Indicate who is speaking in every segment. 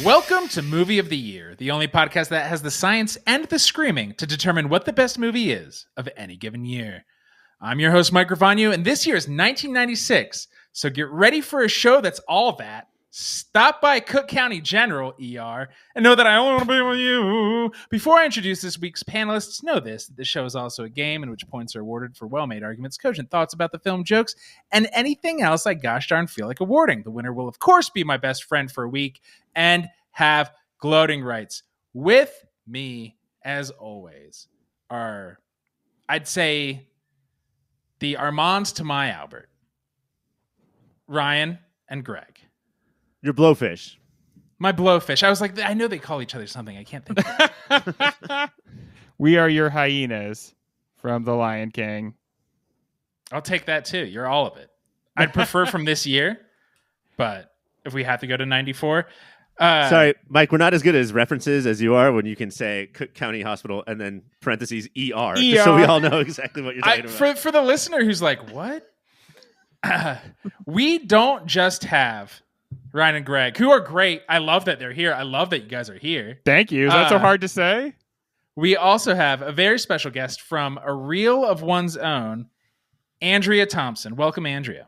Speaker 1: Welcome to Movie of the Year, the only podcast that has the science and the screaming to determine what the best movie is of any given year. I'm your host, Mike Gravano, and this year is 1996, so get ready for a show that's all that. Stop by Cook County General, ER, and know that I only want to be with you. Before I introduce this week's panelists, know this: that this show is also a game in which points are awarded for well-made arguments, cogent thoughts about the film, jokes, and anything else I gosh darn feel like awarding. The winner will, of course, be my best friend for a week and have gloating rights. With me, as always, are, I'd say, the Armands to my Albert, Ryan and Greg.
Speaker 2: Your blowfish.
Speaker 1: My blowfish. I was like, I know they call each other something. I can't think of it.
Speaker 3: We are your hyenas from The Lion King.
Speaker 1: I'll take that too. You're all of it. I'd prefer from this year, but if we have to go to 94.
Speaker 2: Sorry, Mike, we're not as good as references as you are when you can say Cook County Hospital and then parentheses ER. Just so we all know exactly what you're talking about.
Speaker 1: For the listener who's like, what? We don't just have Ryan and Greg, who are great. I love that they're here. I love that you guys are here.
Speaker 3: Thank you. Is that so hard to say?
Speaker 1: We also have a very special guest from A Reel of One's Own, Andrea Thompson. Welcome, Andrea.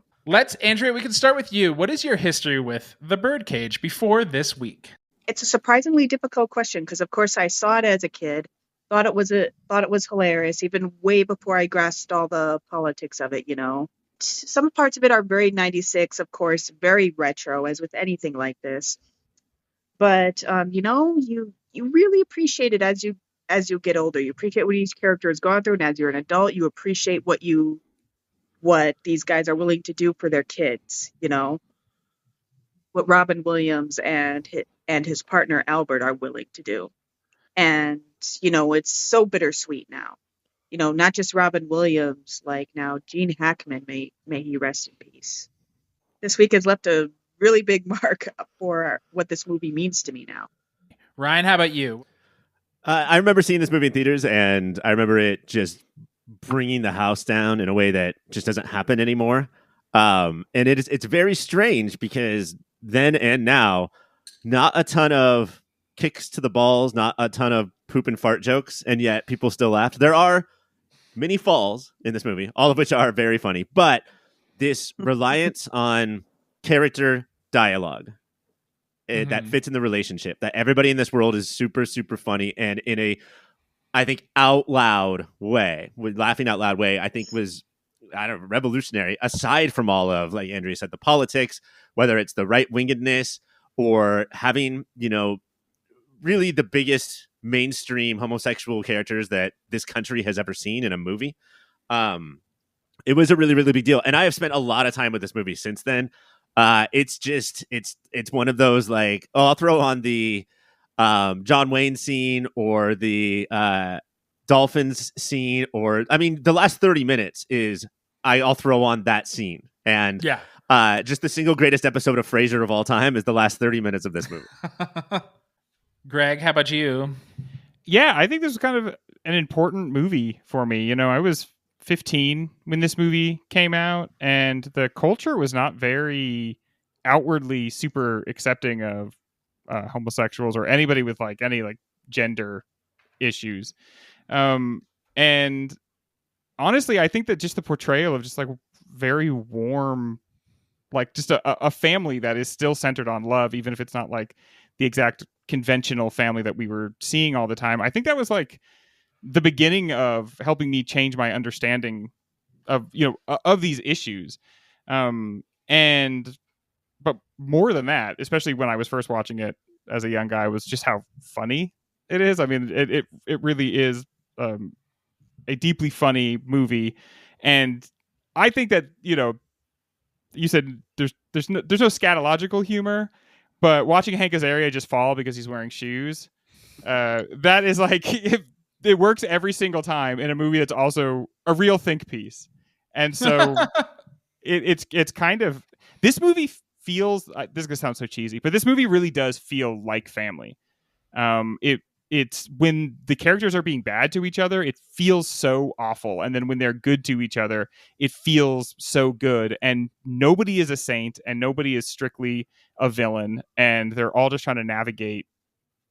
Speaker 1: Andrea, we can start with you. What is your history with The Birdcage before this week?
Speaker 4: It's a surprisingly difficult question because, of course, I saw it as a kid, thought it was hilarious, even way before I grasped all the politics of it, you know. Some parts of it are very 96, of course, very retro, as with anything like this. But, you really appreciate it as you get older. You appreciate what each character has gone through, and as you're an adult, you appreciate what these guys are willing to do for their kids, you know, what Robin Williams and his partner Albert are willing to do. And, you know, it's so bittersweet now. You know, not just Robin Williams, like now Gene Hackman, may he rest in peace. This week has left a really big mark for what this movie means to me now.
Speaker 1: Ryan, how about you?
Speaker 2: I remember seeing this movie in theaters, and I remember it just bringing the house down in a way that just doesn't happen anymore. And it's very strange because then and now, not a ton of kicks to the balls, not a ton of poop and fart jokes, and yet people still laughed. There are many falls in this movie, all of which are very funny, but this reliance on character dialogue that fits in the relationship, that everybody in this world is super, super funny, and in a, I think, out loud way, with laughing out loud way, I think was, revolutionary, aside from all of, like Andrea said, the politics, whether it's the right-wingedness or having, you know, really the biggest mainstream homosexual characters that this country has ever seen in a movie. It was a really, really big deal. And I have spent a lot of time with this movie since then. It's one of those, like, I'll throw on the John Wayne scene or the Dolphins scene, or, I mean, the last 30 minutes is, I'll throw on that scene. And just the single greatest episode of Frasier of all time is the last 30 minutes of this movie.
Speaker 1: Greg, how about you?
Speaker 3: Yeah, I think this was kind of an important movie for me. You know, I was 15 when this movie came out, and the culture was not very outwardly super accepting of homosexuals or anybody with like any like gender issues. And honestly, I think that just the portrayal of just like very warm, like just a family that is still centered on love, even if it's not like the exact conventional family that we were seeing all the time. I think that was like the beginning of helping me change my understanding of, you know, of these issues. But more than that, especially when I was first watching it as a young guy, was just how funny it is. I mean, it really is a deeply funny movie. And I think that, you know, you said there's no scatological humor, but watching Hank Azaria just fall because he's wearing shoes, that is like, it works every single time in a movie that's also a real think piece. And so it's kind of, this movie feels, this is going to sound so cheesy, but this movie really does feel like family. it's when the characters are being bad to each other, it feels so awful. And then when they're good to each other, it feels so good. And nobody is a saint and nobody is strictly a villain. And they're all just trying to navigate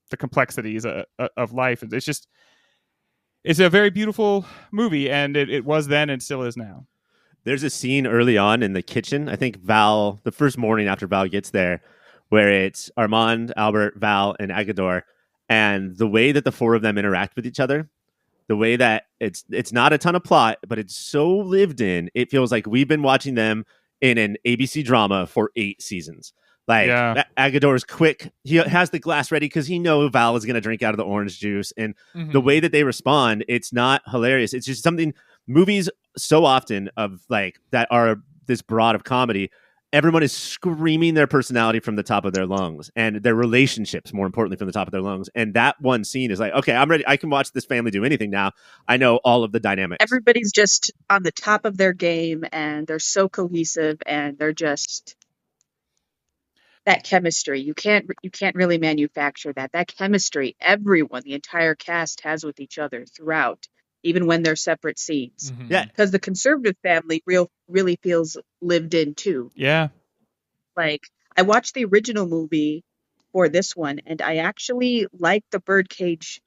Speaker 3: the complexities of life. It's a very beautiful movie. And it was then and still is now.
Speaker 2: There's a scene early on in the kitchen. I think Val, the first morning after Val gets there, where it's Armand, Albert, Val, and Agador. And the way that the four of them interact with each other, the way that it's not a ton of plot, but it's so lived in, it feels like we've been watching them in an ABC drama for 8 seasons. Like, Agador's quick. He has the glass ready because he knows Val is going to drink out of the orange juice. And the way that they respond, it's not hilarious. It's just something movies so often of like that are this broad of comedy. Everyone is screaming their personality from the top of their lungs and their relationships, more importantly, from the top of their lungs. And that one scene is like, okay, I'm ready. I can watch this family do anything now. I know all of the dynamics.
Speaker 4: Everybody's just on the top of their game and they're so cohesive and they're just that chemistry. You can't really manufacture that. That chemistry, everyone, the entire cast has with each other throughout, even when they're separate scenes.
Speaker 2: Yeah.
Speaker 4: Because the conservative family really feels lived in too.
Speaker 3: Yeah.
Speaker 4: Like, I watched the original movie for this one, and I actually like the Birdcage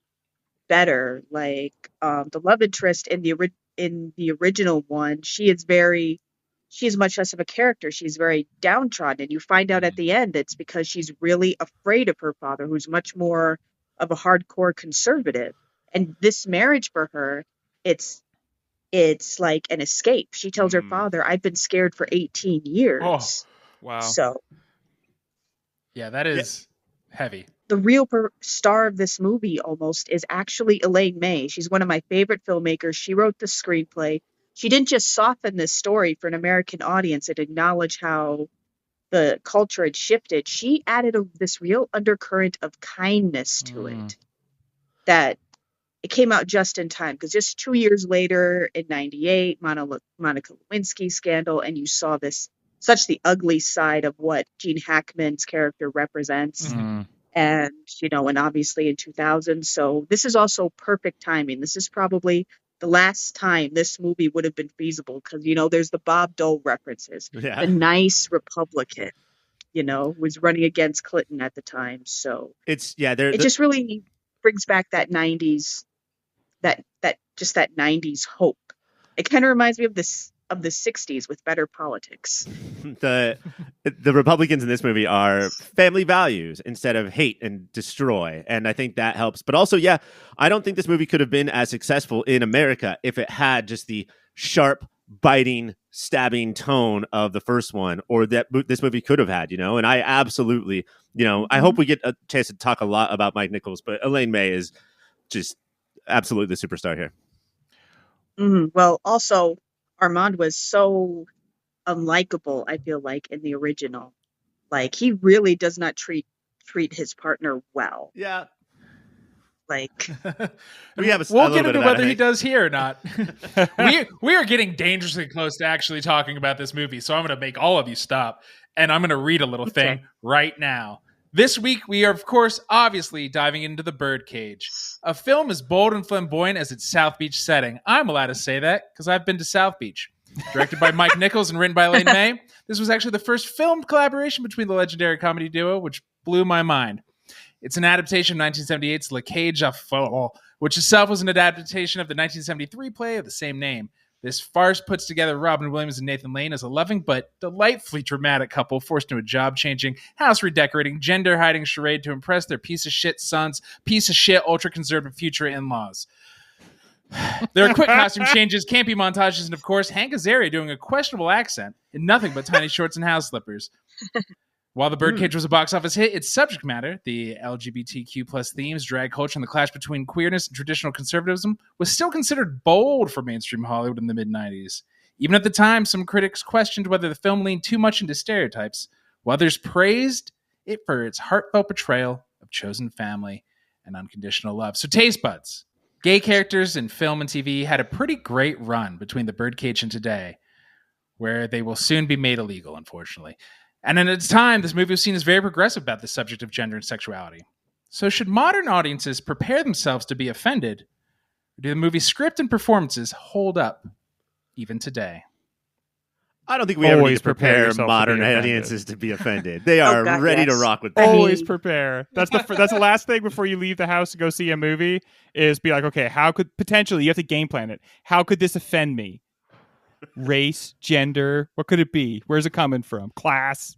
Speaker 4: better. Like, the love interest in the original one, she is much less of a character. She's very downtrodden, and you find out at the end it's because she's really afraid of her father, who's much more of a hardcore conservative. And this marriage for her, it's like an escape. She tells her father, "I've been scared for 18 years."
Speaker 3: Oh, wow.
Speaker 4: So,
Speaker 1: yeah, that is heavy.
Speaker 4: The real star of this movie almost is actually Elaine May. She's one of my favorite filmmakers. She wrote the screenplay. She didn't just soften this story for an American audience and acknowledge how the culture had shifted. She added this real undercurrent of kindness to it that it came out just in time, because just 2 years later in 98, Monica Lewinsky scandal, and you saw such the ugly side of what Gene Hackman's character represents. And, and obviously in 2000. So this is also perfect timing. This is probably the last time this movie would have been feasible because, there's the Bob Dole references.
Speaker 2: Yeah.
Speaker 4: The nice Republican, was running against Clinton at the time. So it just really brings back that 90s, that 90s hope. It kind of reminds me of the 60s with better politics.
Speaker 2: The Republicans in this movie are family values instead of hate and destroy. And I think that helps. But also, I don't think this movie could have been as successful in America if it had just the sharp, biting, stabbing tone of the first one, or that this movie could have had, And I absolutely, I hope we get a chance to talk a lot about Mike Nichols, but Elaine May is just absolutely the superstar here.
Speaker 4: Well, also, Armand was so unlikable, I feel like, in the original. Like, he really does not treat his partner well.
Speaker 2: Yeah.
Speaker 4: Like,
Speaker 1: we'll get into whether he does here or not. we are getting dangerously close to actually talking about this movie, so I'm going to make all of you stop, and I'm going to read a little thing right now. This week, we are, of course, obviously diving into The Birdcage, a film as bold and flamboyant as its South Beach setting. I'm allowed to say that because I've been to South Beach. Directed by Mike Nichols and written by Elaine May, this was actually the first filmed collaboration between the legendary comedy duo, which blew my mind. It's an adaptation of 1978's Le Cage à Faux, which itself was an adaptation of the 1973 play of the same name. This farce puts together Robin Williams and Nathan Lane as a loving but delightfully dramatic couple forced into a job-changing, house-redecorating, gender-hiding charade to impress their piece-of-shit son's piece-of-shit ultra-conservative future in-laws. There are quick costume changes, campy montages, and of course, Hank Azaria doing a questionable accent in nothing but tiny shorts and house slippers. While The Birdcage was a box office hit, its subject matter, the LGBTQ plus themes, drag culture, and the clash between queerness and traditional conservatism, was still considered bold for mainstream Hollywood in the mid-90s. Even at the time, some critics questioned whether the film leaned too much into stereotypes, while others praised it for its heartfelt portrayal of chosen family and unconditional love. So taste buds. Gay characters in film and TV had a pretty great run between The Birdcage and today, where they will soon be made illegal, unfortunately. And at its time, this movie was seen as very progressive about the subject of gender and sexuality. So should modern audiences prepare themselves to be offended? Or do the movie's script and performances hold up even today?
Speaker 2: I don't think we ever need
Speaker 3: Always
Speaker 2: to
Speaker 3: prepare
Speaker 2: prepare
Speaker 3: yourself to be
Speaker 2: modern
Speaker 3: offended.
Speaker 2: audiences to be offended. They are
Speaker 4: God,
Speaker 2: ready to
Speaker 4: yes.
Speaker 2: rock with
Speaker 4: I
Speaker 2: that.
Speaker 3: Always
Speaker 4: mean-
Speaker 3: prepare. That's the last thing before you leave the house to go see a movie is be like, okay, how could potentially you have to game plan it? How could this offend me? Race, gender, what could it be? Where's it coming from? Class.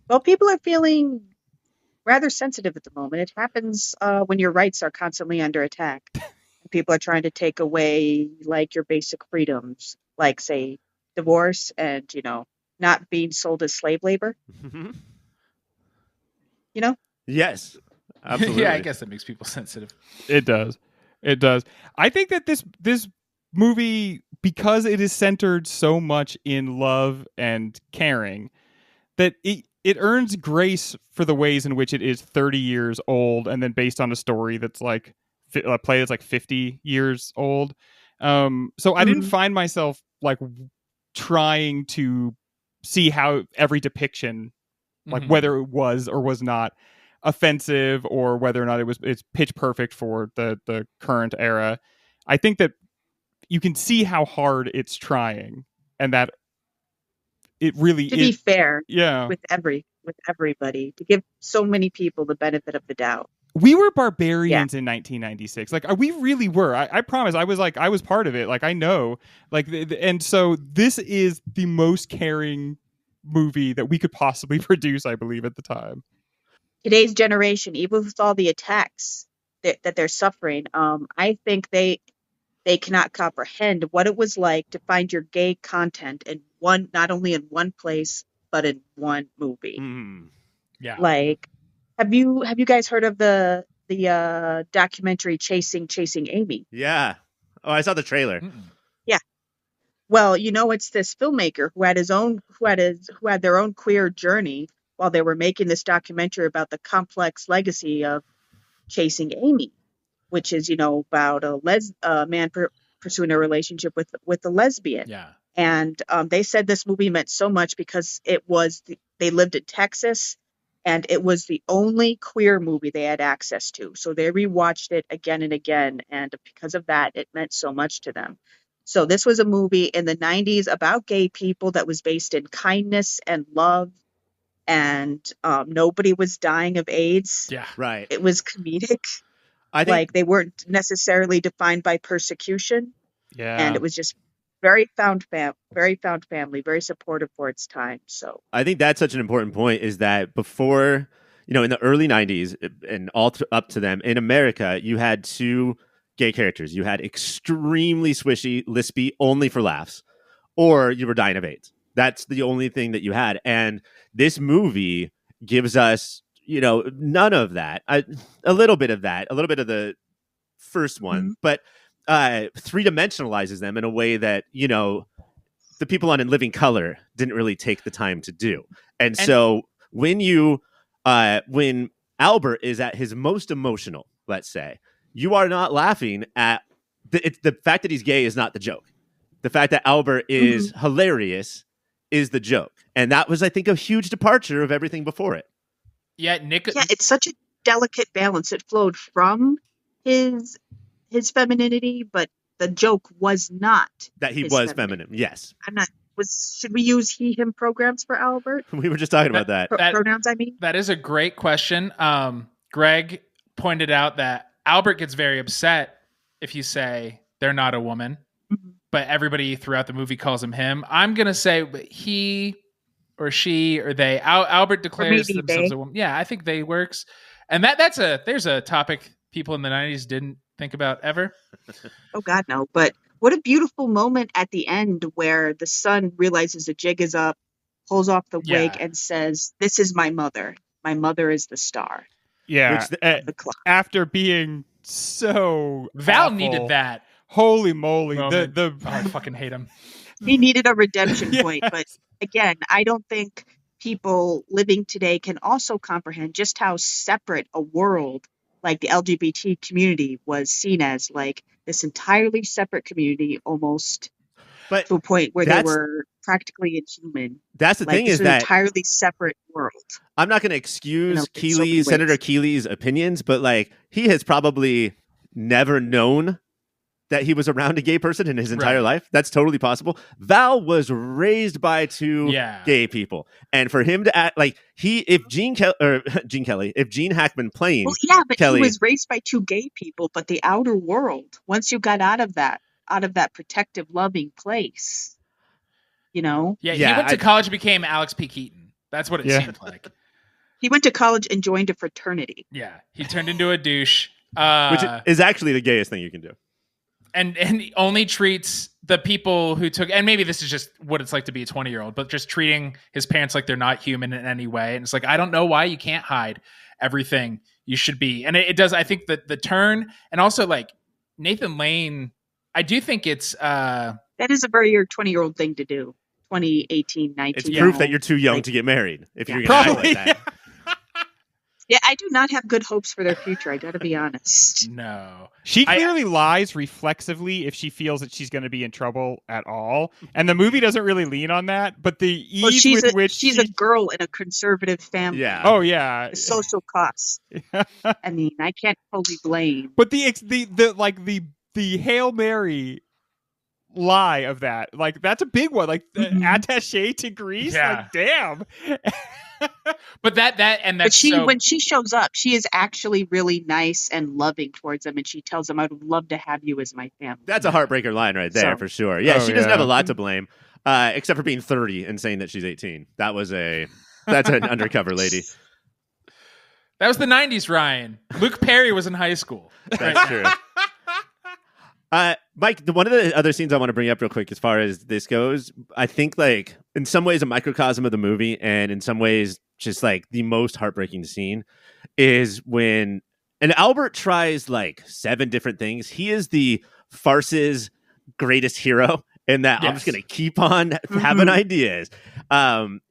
Speaker 4: Well, people are feeling rather sensitive at the moment. It happens when your rights are constantly under attack. People are trying to take away like your basic freedoms, like say divorce and not being sold as slave labor.
Speaker 2: Yes, absolutely.
Speaker 1: Yeah, I guess that makes people sensitive.
Speaker 3: It does. It does. I think that this movie, because it is centered so much in love and caring, that it earns grace for the ways in which it is 30 years old and then based on a story that's like a play that's like 50 years old. So I didn't find myself like trying to see how every depiction, like whether it was or was not offensive or whether or not it's pitch perfect for the current era. I think that you can see how hard it's trying and that it really
Speaker 4: To be fair,
Speaker 3: yeah.
Speaker 4: with everybody, to give so many people the benefit of the doubt.
Speaker 3: We were barbarians in 1996. Like we really were. I promise. I was part of it. Like I know. Like and so this is the most caring movie that we could possibly produce, I believe, at the time.
Speaker 4: Today's generation, even with all the attacks that they're suffering, I think they cannot comprehend what it was like to find your gay content in not only in one place but in one movie.
Speaker 1: Yeah.
Speaker 4: Like, have you guys heard of the documentary Chasing Amy?
Speaker 2: Yeah. Oh, I saw the trailer.
Speaker 4: Yeah. Well, it's this filmmaker who had their own queer journey while they were making this documentary about the complex legacy of Chasing Amy, which is about a man pursuing a relationship with a lesbian.
Speaker 1: Yeah.
Speaker 4: And they said this movie meant so much because they lived in Texas, and it was the only queer movie they had access to. So they rewatched it again and again, and because of that, it meant so much to them. So this was a movie in the 90s about gay people that was based in kindness and love, and nobody was dying of AIDS.
Speaker 1: Yeah.
Speaker 2: Right.
Speaker 4: It was comedic.
Speaker 2: I think
Speaker 4: Like they weren't necessarily defined by persecution.
Speaker 3: Yeah.
Speaker 4: And it was just very found family, very supportive for its time. So
Speaker 2: I think that's such an important point is that before, in the early 90s and up to them in America, you had two gay characters. You had extremely swishy, lispy, only for laughs, or you were dying of AIDS. That's the only thing that you had. And this movie gives us, none of that. A little bit of that, a little bit of the first one, but three-dimensionalizes them in a way that, the people on In Living Color didn't really take the time to do. And so when Albert is at his most emotional, let's say, you are not laughing at the fact that he's gay is not the joke. The fact that Albert is hilarious is the joke. And that was, I think, a huge departure of everything before it.
Speaker 1: Yeah,
Speaker 4: yeah, it's such a delicate balance. It flowed from his femininity, but the joke was not
Speaker 2: that he
Speaker 4: his
Speaker 2: was feminine. Yes.
Speaker 4: Should we use he/him programs for Albert?
Speaker 2: We were just talking about that.
Speaker 4: Pronouns, I mean.
Speaker 1: That is a great question. Greg pointed out that Albert gets very upset if you say they're not a woman, but everybody throughout the movie calls him. I'm going to say he or she or they. Albert declares themselves a woman. Yeah, I think they works. And there's a topic people in the 90s didn't think about ever.
Speaker 4: Oh God, no. But what a beautiful moment at the end where the son realizes the jig is up, pulls off the wig and says, "This is my mother. My mother is the star."
Speaker 3: Yeah.
Speaker 4: The clock.
Speaker 3: After being so
Speaker 1: Val
Speaker 3: awful,
Speaker 1: needed that.
Speaker 3: Holy moly.
Speaker 1: I fucking hate him.
Speaker 4: He needed a redemption point.
Speaker 3: Yes.
Speaker 4: But again, I don't think people living today can also comprehend just how separate a world like the LGBT community was seen as, like this entirely separate community, almost
Speaker 2: but
Speaker 4: to a point where they were practically inhuman.
Speaker 2: That's the
Speaker 4: Like,
Speaker 2: thing
Speaker 4: this
Speaker 2: is
Speaker 4: was an
Speaker 2: that
Speaker 4: entirely separate world.
Speaker 2: I'm not going to excuse
Speaker 4: in so many
Speaker 2: Senator
Speaker 4: ways.
Speaker 2: Keeley's opinions, but like he has probably never known that he was around a gay person in his entire
Speaker 1: Right.
Speaker 2: life. That's totally possible. Val was raised by two gay people, and for him to act like if Gene Hackman playing,
Speaker 4: Well, yeah, but
Speaker 2: Kelly,
Speaker 4: he was raised by two gay people. But the outer world, once you got out of that protective, loving place, you know.
Speaker 1: Yeah, he went to college and became Alex P. Keaton. That's what it seemed like.
Speaker 4: He went to college and joined a fraternity.
Speaker 1: Yeah, he turned into a douche,
Speaker 2: which is actually the gayest thing you can do.
Speaker 1: And he only treats the people who took, and maybe this is just what it's like to be a 20-year-old, but just treating his parents like they're not human in any way. And it's like, I don't know why you can't hide everything you should be. And it does, I think that the turn, and also like Nathan Lane, I do think it's...
Speaker 4: that is a very 20-year-old thing to do. 20, 18, 19.
Speaker 2: It's proof that you're too young to get married. If you're going to act like that.
Speaker 4: Yeah, I do not have good hopes for their future. I got to be honest.
Speaker 1: No.
Speaker 3: She clearly lies reflexively if she feels that she's going to be in trouble at all. And the movie doesn't really lean on that. But the ease with which
Speaker 4: she's a girl in a conservative family.
Speaker 2: Yeah.
Speaker 3: Oh, yeah.
Speaker 4: The social costs. I mean, I can't totally blame.
Speaker 3: But the Hail Mary lie of that, like, that's a big one. Like, the attaché to Greece.
Speaker 1: Yeah.
Speaker 3: Like, damn.
Speaker 1: But that's
Speaker 4: when she shows up, she is actually really nice and loving towards them, and she tells them, "I would love to have you as my family."
Speaker 2: That's a heartbreaker line right there for sure. Yeah, she doesn't have a lot to blame, except for being 30 and saying that she's 18. That's an undercover lady.
Speaker 1: That was the 90s, Ryan. Luke Perry was in high school.
Speaker 2: That's true. Mike, one of the other scenes I want to bring up real quick as far as this goes, I think like in some ways a microcosm of the movie and in some ways just like the most heartbreaking scene is when Albert tries like 7 different things. He is the farce's greatest hero in that I'm just going to keep on having ideas,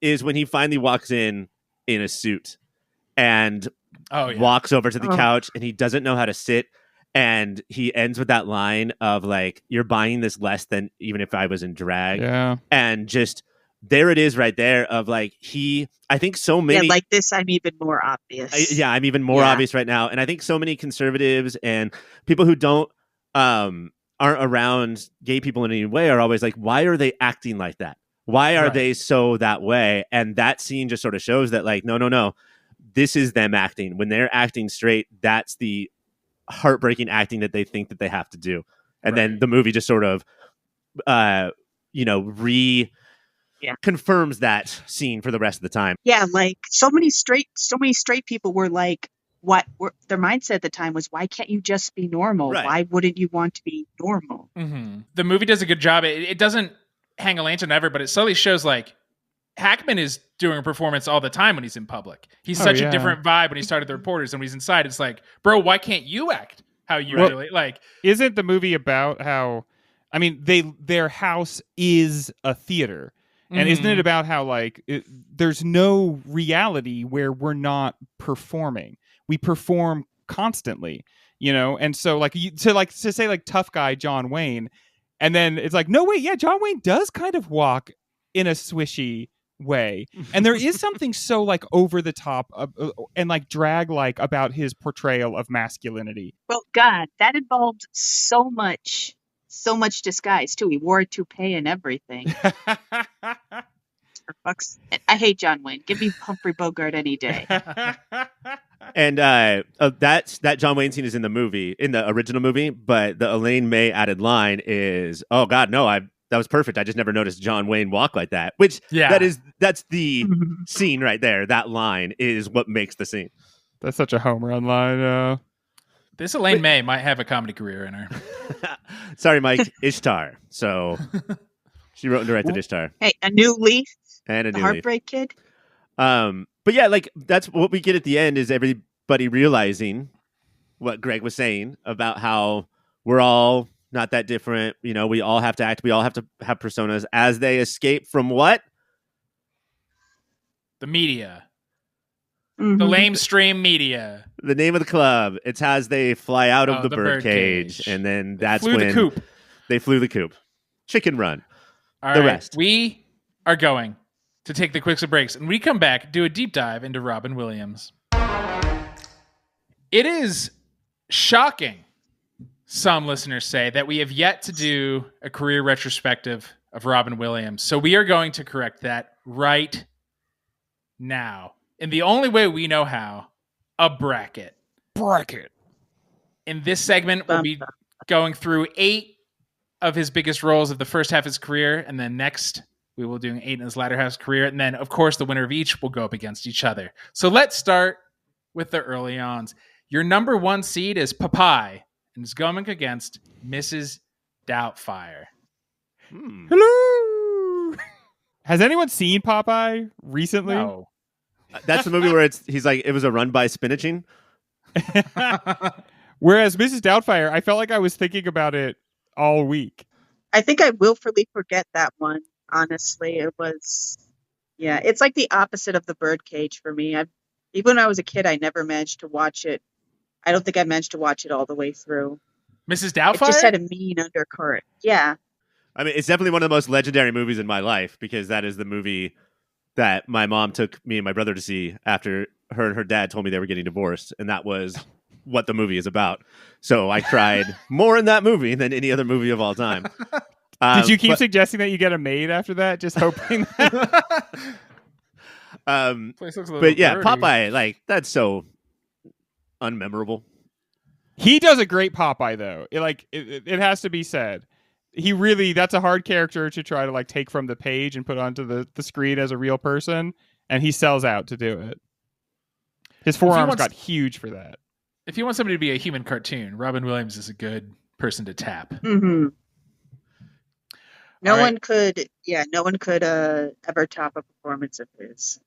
Speaker 2: is when he finally walks in a suit and walks over to the couch and he doesn't know how to sit. And he ends with that line of like, "You're buying this less than even if I was in drag."
Speaker 3: Yeah.
Speaker 2: And just there it is right there of like, I think so many.
Speaker 4: Yeah, like this, I'm even more obvious.
Speaker 2: I'm even more obvious right now. And I think so many conservatives and people who aren't around gay people in any way are always like, why are they acting like that? Why are they so that way? And that scene just sort of shows that like, no. This is them acting. When they're acting straight, that's the heartbreaking acting that they think that they have to do, and then the movie just sort of confirms that scene for the rest of the time.
Speaker 4: Like so many straight people were like, their mindset at the time was, why can't you just be normal? Why wouldn't you want to be normal?
Speaker 1: The movie does a good job. It doesn't hang a lantern ever, but it slowly shows like Hackman is doing a performance all the time when he's in public. He's such a different vibe when he started the Reporters, and when he's inside, it's like, bro, why can't you act how you really like?
Speaker 3: Isn't the movie about how? I mean, their house is a theater, and isn't it about how like there's no reality where we're not performing? We perform constantly, you know. And so like to say like tough guy John Wayne, and then it's like, no wait, yeah, John Wayne does kind of walk in a swishy way, and there is something so like over the top and like drag like about his portrayal of masculinity.
Speaker 4: Well, God, that involved so much disguise too. He wore a toupee and everything. I hate John Wayne. Give me Humphrey Bogart any day.
Speaker 2: And that John Wayne scene is in the original movie, but the Elaine May added line is, "Oh God, no, that was perfect. I just never noticed John Wayne walk like that." Which that's the scene right there. That line is what makes the scene.
Speaker 3: That's such a home run line.
Speaker 1: This Elaine May might have a comedy career in her.
Speaker 2: Sorry, Mike. Ishtar. So she wrote and directed Ishtar.
Speaker 4: Hey, a new leaf.
Speaker 2: And a
Speaker 4: the
Speaker 2: new
Speaker 4: Heartbreak Kid.
Speaker 2: But yeah, like that's what we get at the end is everybody realizing what Greg was saying about how we're all not that different. You know, we all have to act. We all have to have personas as they escape from what?
Speaker 1: The media. The lamestream media.
Speaker 2: The name of the club. It's as they fly out of the birdcage. And then that's when
Speaker 1: the coop.
Speaker 2: They flew the coop. Chicken Run.
Speaker 1: All
Speaker 2: the
Speaker 1: right.
Speaker 2: rest.
Speaker 1: We are going to take the quick breaks, and we come back, do a deep dive into Robin Williams. It is shocking, some listeners say, that we have yet to do a career retrospective of Robin Williams. So we are going to correct that right now. In the only way we know how, a bracket. In this segment, we'll be going through 8 of his biggest roles of the first half of his career, and then next we will do 8 in his latter half of his career, and then, of course, the winner of each will go up against each other. So let's start with the early ons. Your number 1 seed is Popeye, and is going against Mrs. Doubtfire.
Speaker 3: Hello! Has anyone seen Popeye recently?
Speaker 1: No.
Speaker 2: That's the movie where he's like, it was a run by spinaching.
Speaker 3: Whereas Mrs. Doubtfire, I felt like I was thinking about it all week.
Speaker 4: I think I willfully forget that one. Honestly, it's like the opposite of the Birdcage for me. Even when I was a kid, I never managed to watch it. I don't think I managed to watch it all the way through.
Speaker 1: Mrs. Doubtfire?
Speaker 4: It just had a mean undercurrent. Yeah.
Speaker 2: I mean, it's definitely one of the most legendary movies in my life because that is the movie that my mom took me and my brother to see after her and her dad told me they were getting divorced. And that was what the movie is about. So I cried more in that movie than any other movie of all time.
Speaker 3: Did you keep suggesting that you get a maid after that? Just hoping that...
Speaker 2: But yeah, dirty. Popeye, like, that's so unmemorable.
Speaker 3: He does a great Popeye, though. It has to be said. He really, that's a hard character to try to like take from the page and put onto the screen as a real person, and he sells out to do it. His forearms got huge for that.
Speaker 1: If you want somebody to be a human cartoon, Robin Williams is a good person to tap.
Speaker 4: Mm-hmm. No one could ever top a performance of his.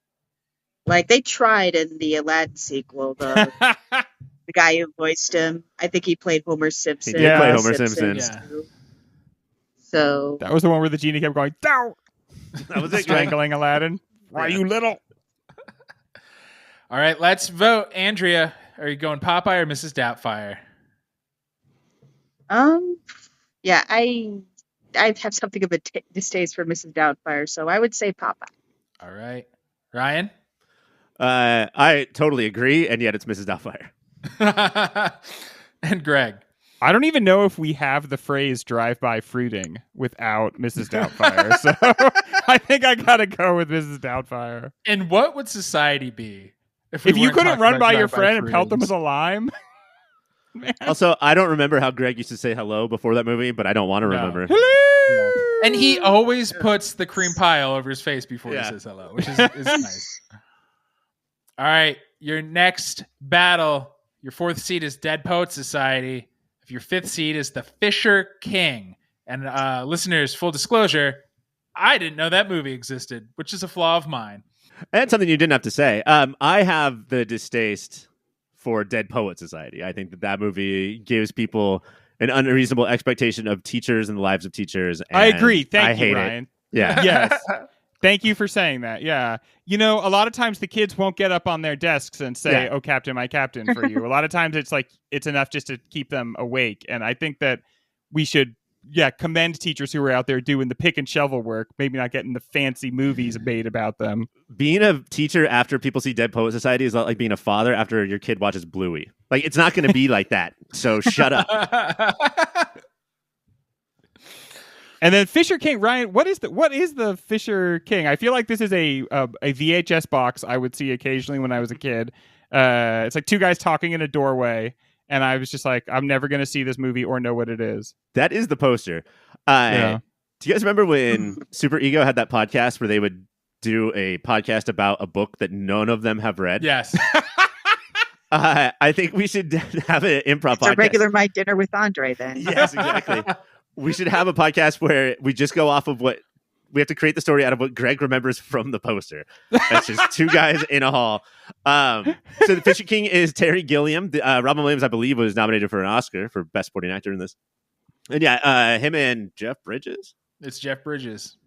Speaker 4: Like, they tried in the Aladdin sequel, the guy who voiced him. I think he played Homer Simpson.
Speaker 2: He did play Homer Simpson.
Speaker 1: Yeah.
Speaker 4: So
Speaker 3: that was the one where the genie kept going, down.
Speaker 2: That was it.
Speaker 3: Strangling Aladdin. Why you little?
Speaker 1: All right, let's vote. Andrea, are you going Popeye or Mrs. Doubtfire?
Speaker 4: Yeah, I have something of a distaste for Mrs. Doubtfire, so I would say Popeye.
Speaker 1: All right. Ryan?
Speaker 2: I totally agree, and yet it's Mrs. Doubtfire.
Speaker 1: And Greg?
Speaker 3: I don't even know if we have the phrase drive-by fruiting without Mrs. Doubtfire, so I think I gotta go with Mrs. Doubtfire.
Speaker 1: And what would society be if
Speaker 3: you couldn't run by your friend and pelt them with a lime?
Speaker 2: Man. Also, I don't remember how Greg used to say hello before that movie, but I don't want to remember.
Speaker 3: Hello!
Speaker 1: Yeah. And he always puts the cream pie all over his face before he says hello, which is nice. All right, your next battle, your 4th seed is Dead Poets Society. If your 5th seed is The Fisher King. And listeners, full disclosure, I didn't know that movie existed, which is a flaw of mine.
Speaker 2: And something you didn't have to say. I have the distaste for Dead Poet Society. I think that movie gives people an unreasonable expectation of teachers and the lives of teachers. And
Speaker 3: I agree. Thank you,
Speaker 2: hate
Speaker 3: Ryan.
Speaker 2: It. Yeah.
Speaker 3: Yes. Thank you for saying that. Yeah. You know, a lot of times the kids won't get up on their desks and say, "Oh, Captain, my Captain," for you. A lot of times it's like, it's enough just to keep them awake. And I think that we should, commend teachers who are out there doing the pick and shovel work, maybe not getting the fancy movies made about them.
Speaker 2: Being a teacher after people see Dead Poet Society is like being a father after your kid watches Bluey. Like, it's not going to be like that. So shut up.
Speaker 3: And then Fisher King, Ryan, what is the Fisher King? I feel like this is a VHS box I would see occasionally when I was a kid. It's like 2 guys talking in a doorway, and I was just like, I'm never going to see this movie or know what it is.
Speaker 2: That is the poster. Do you guys remember when Super Ego had that podcast where they would do a podcast about a book that none of them have read?
Speaker 1: Yes.
Speaker 2: I think we should have an improv podcast.
Speaker 4: A regular My Dinner with Andre, then.
Speaker 2: Yes, exactly. We should have a podcast where we just go off of what we have to create the story out of what Greg remembers from the poster. That's just 2 guys in a hall. So the Fisher King is Terry Gilliam. Robin Williams, I believe, was nominated for an Oscar for Best Supporting Actor in this. And him and Jeff Bridges.
Speaker 1: It's Jeff Bridges.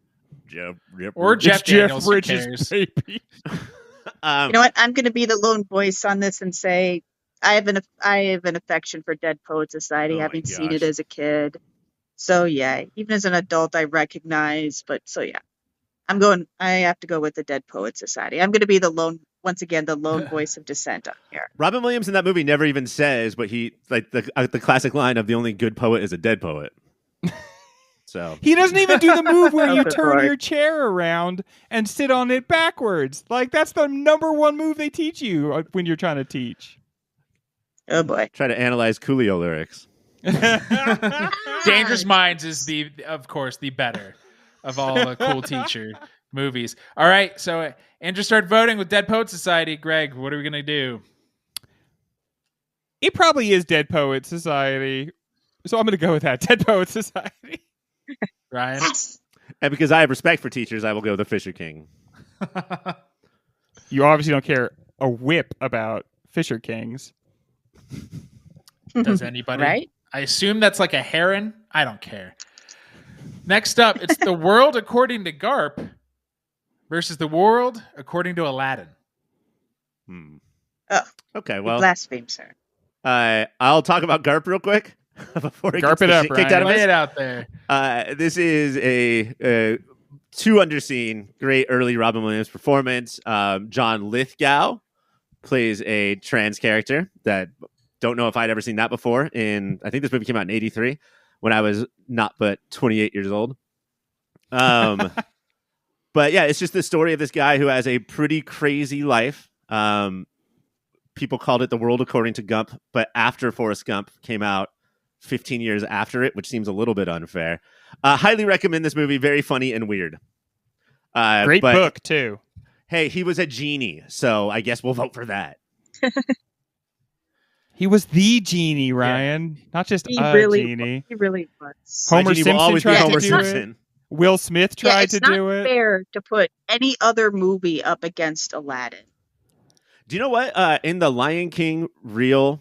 Speaker 2: Or
Speaker 1: Jeff Daniels,
Speaker 3: Bridges, baby.
Speaker 4: You know what? I'm going to be the lone voice on this and say I have an affection for Dead Poets Society, having seen it as a kid. So yeah, even as an adult, I recognize. But so yeah. I have to go with the Dead Poet Society. I'm going to be the lone voice of dissent on here.
Speaker 2: Robin Williams in that movie never even says, but he like the classic line of the only good poet is a dead poet. So
Speaker 3: he doesn't even do the move where you
Speaker 4: Oh,
Speaker 3: turn
Speaker 4: Lord.
Speaker 3: your chair around and sit on it backwards. Like, that's the number one move they teach you when you're trying to teach.
Speaker 4: Oh boy.
Speaker 2: try to analyze Coolio lyrics.
Speaker 1: Dangerous Minds is of course, the better of all the cool teacher movies. All right, so Andrew started voting with Dead Poet Society. Greg, what are we gonna do?
Speaker 3: It probably is Dead Poet Society. So I'm going to go with that. Dead Poet Society.
Speaker 1: Ryan?
Speaker 4: Yes.
Speaker 2: And because I have respect for teachers, I will go the Fisher King.
Speaker 3: You obviously don't care a whip about Fisher Kings.
Speaker 1: Does anybody?
Speaker 4: Right?
Speaker 1: I assume that's like a heron. I don't care. Next up, it's The World According to Garp versus The World According to Aladdin.
Speaker 4: Oh,
Speaker 2: Okay,
Speaker 4: you
Speaker 2: well,
Speaker 4: blaspheme, sir.
Speaker 2: I'll talk about Garp real quick before it
Speaker 3: Garp
Speaker 2: gets
Speaker 3: it
Speaker 2: the
Speaker 3: up,
Speaker 2: shit kicked
Speaker 3: Ryan.
Speaker 2: out of
Speaker 1: Lay
Speaker 2: us.
Speaker 1: it out there.
Speaker 2: This is a too underseen, great early Robin Williams performance. John Lithgow plays a trans character that don't know if I'd ever seen that before. I think this movie came out in '83 when I was not but 28 years old. But yeah, it's just the story of this guy who has a pretty crazy life. People called it The World According to Gump, but after Forrest Gump came out 15 years after it, which seems a little bit unfair. Highly recommend this movie. Very funny and weird.
Speaker 3: Great
Speaker 2: but,
Speaker 3: book, too.
Speaker 2: Hey, he was a genie, so I guess we'll vote for that.
Speaker 3: He was the genie, Ryan. Not just
Speaker 4: He
Speaker 3: a
Speaker 4: really
Speaker 3: genie.
Speaker 4: He really was.
Speaker 3: Homer
Speaker 2: My genie will
Speaker 3: Simpson
Speaker 2: always be
Speaker 3: tried to
Speaker 2: Homer
Speaker 3: do
Speaker 2: Simpson.
Speaker 3: it. Will Smith
Speaker 4: Yeah,
Speaker 3: tried
Speaker 4: it's
Speaker 3: to
Speaker 4: not
Speaker 3: do it.
Speaker 4: fair to put any other movie up against Aladdin.
Speaker 2: Do you know what? In the Lion King reel,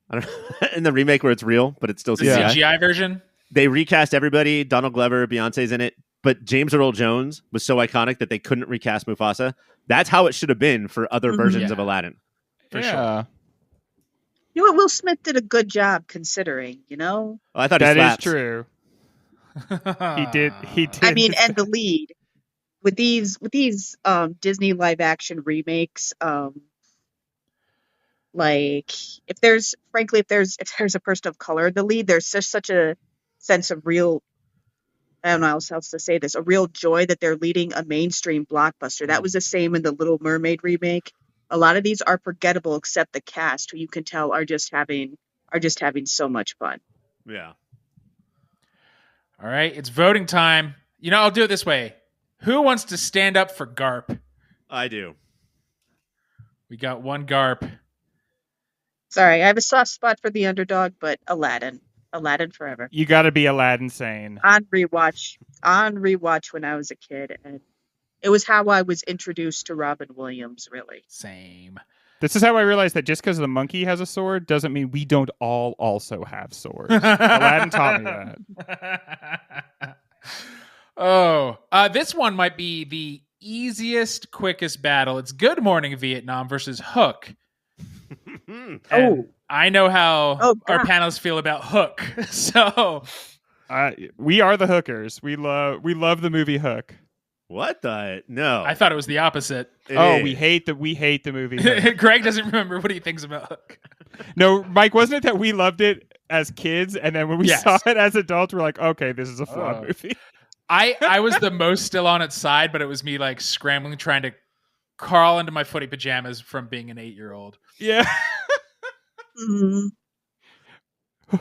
Speaker 2: I don't in the remake where it's real, but it's still
Speaker 1: The
Speaker 2: CGI,
Speaker 1: CGI version?
Speaker 2: they recast everybody. Donald Glover, Beyonce's in it, but James Earl Jones was so iconic that they couldn't recast Mufasa. That's how it should have been for other versions
Speaker 1: Yeah.
Speaker 2: of Aladdin. For sure.
Speaker 3: Yeah,
Speaker 4: You know what? Will Smith did a good job considering, you know?
Speaker 2: Oh, I thought he
Speaker 3: that is
Speaker 2: slaps.
Speaker 3: true. He did. He did.
Speaker 4: I mean, and the lead with these Disney live action remakes, like if there's a person of color in the lead, there's such a sense of real, I don't know how else to say this, a real joy that they're leading a mainstream blockbuster. That was the same in the Little Mermaid remake. A lot of these are forgettable except the cast, who you can tell are just having so much fun.
Speaker 2: Yeah.
Speaker 1: All right, it's voting time. You know, I'll do it this way. Who wants to stand up for Garp?
Speaker 2: I do.
Speaker 1: We got one Garp.
Speaker 4: Sorry, I have a soft spot for the underdog, but Aladdin forever.
Speaker 3: You got to be Aladdin sane.
Speaker 4: On rewatch when I was a kid, and it was how I was introduced to Robin Williams, really.
Speaker 1: Same.
Speaker 3: This is how I realized that just because the monkey has a sword doesn't mean we don't all also have swords. Aladdin taught me that.
Speaker 1: This one might be the easiest, quickest battle. It's Good Morning Vietnam versus Hook. And I know how our panelists feel about Hook. So
Speaker 3: we are the hookers. We love the movie Hook.
Speaker 2: What the? No.
Speaker 1: I thought it was the opposite.
Speaker 3: We hate the movie Hook.
Speaker 1: Greg doesn't remember what he thinks about Hook.
Speaker 3: No, Mike, wasn't it that we loved it as kids, and then when we saw it as adults, we're like, okay, this is a flawed movie.
Speaker 1: I was the most still on its side, but it was me like scrambling, trying to crawl into my footy pajamas from being an 8-year-old.
Speaker 3: Yeah.
Speaker 4: Mm-hmm.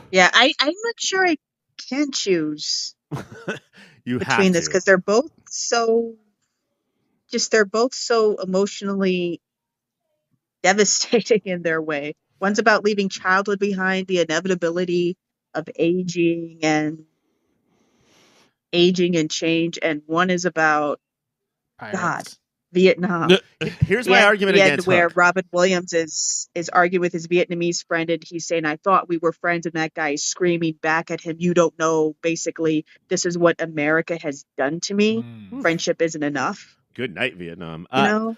Speaker 4: Yeah, I'm not sure I can choose between this because they're both so emotionally devastating in their way. One's about leaving childhood behind, the inevitability of aging and change, and one is about
Speaker 1: Pirates.
Speaker 4: Vietnam.
Speaker 2: Here's my argument against
Speaker 4: where
Speaker 2: Hook.
Speaker 4: Robin Williams is arguing with his Vietnamese friend, and he's saying, "I thought we were friends," and that guy is screaming back at him, "You don't know. Basically, this is what America has done to me. Friendship isn't enough."
Speaker 2: Good night, Vietnam.
Speaker 4: You know?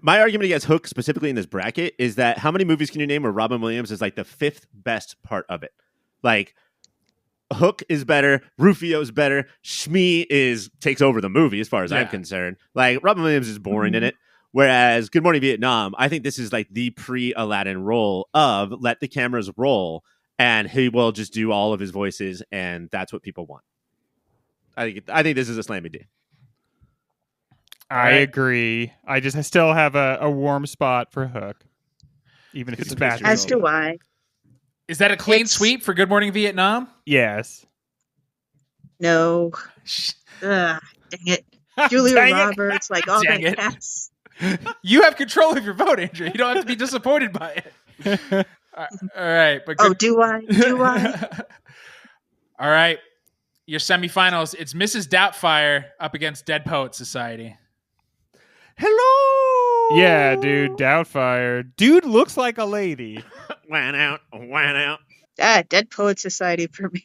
Speaker 2: My argument against Hook, specifically in this bracket, is that how many movies can you name where Robin Williams is like the fifth best part of it? Like, Hook is better. Rufio's better. Shmi takes over the movie as far as I'm concerned. Like, Robin Williams is boring in it. Whereas Good Morning Vietnam, I think this is like the pre-Aladdin role of let the cameras roll and he will just do all of his voices, and that's what people want. I think this is a slammy D.
Speaker 3: I agree. I still have a warm spot for Hook, even if it's bad.
Speaker 4: As do I.
Speaker 1: Is that a clean sweep for Good Morning Vietnam?
Speaker 3: Yes.
Speaker 4: No. Dang it. Julia Roberts, like all that cast.
Speaker 1: You have control of your vote, Andrea. You don't have to be disappointed by it. All right. But
Speaker 4: do I? Do I?
Speaker 1: All right. Your semifinals. It's Mrs. Doubtfire up against Dead Poet Society.
Speaker 2: Hello.
Speaker 3: Yeah, dude. Doubtfire. Dude looks like a lady.
Speaker 2: Went out.
Speaker 4: Dead Poet Society for me.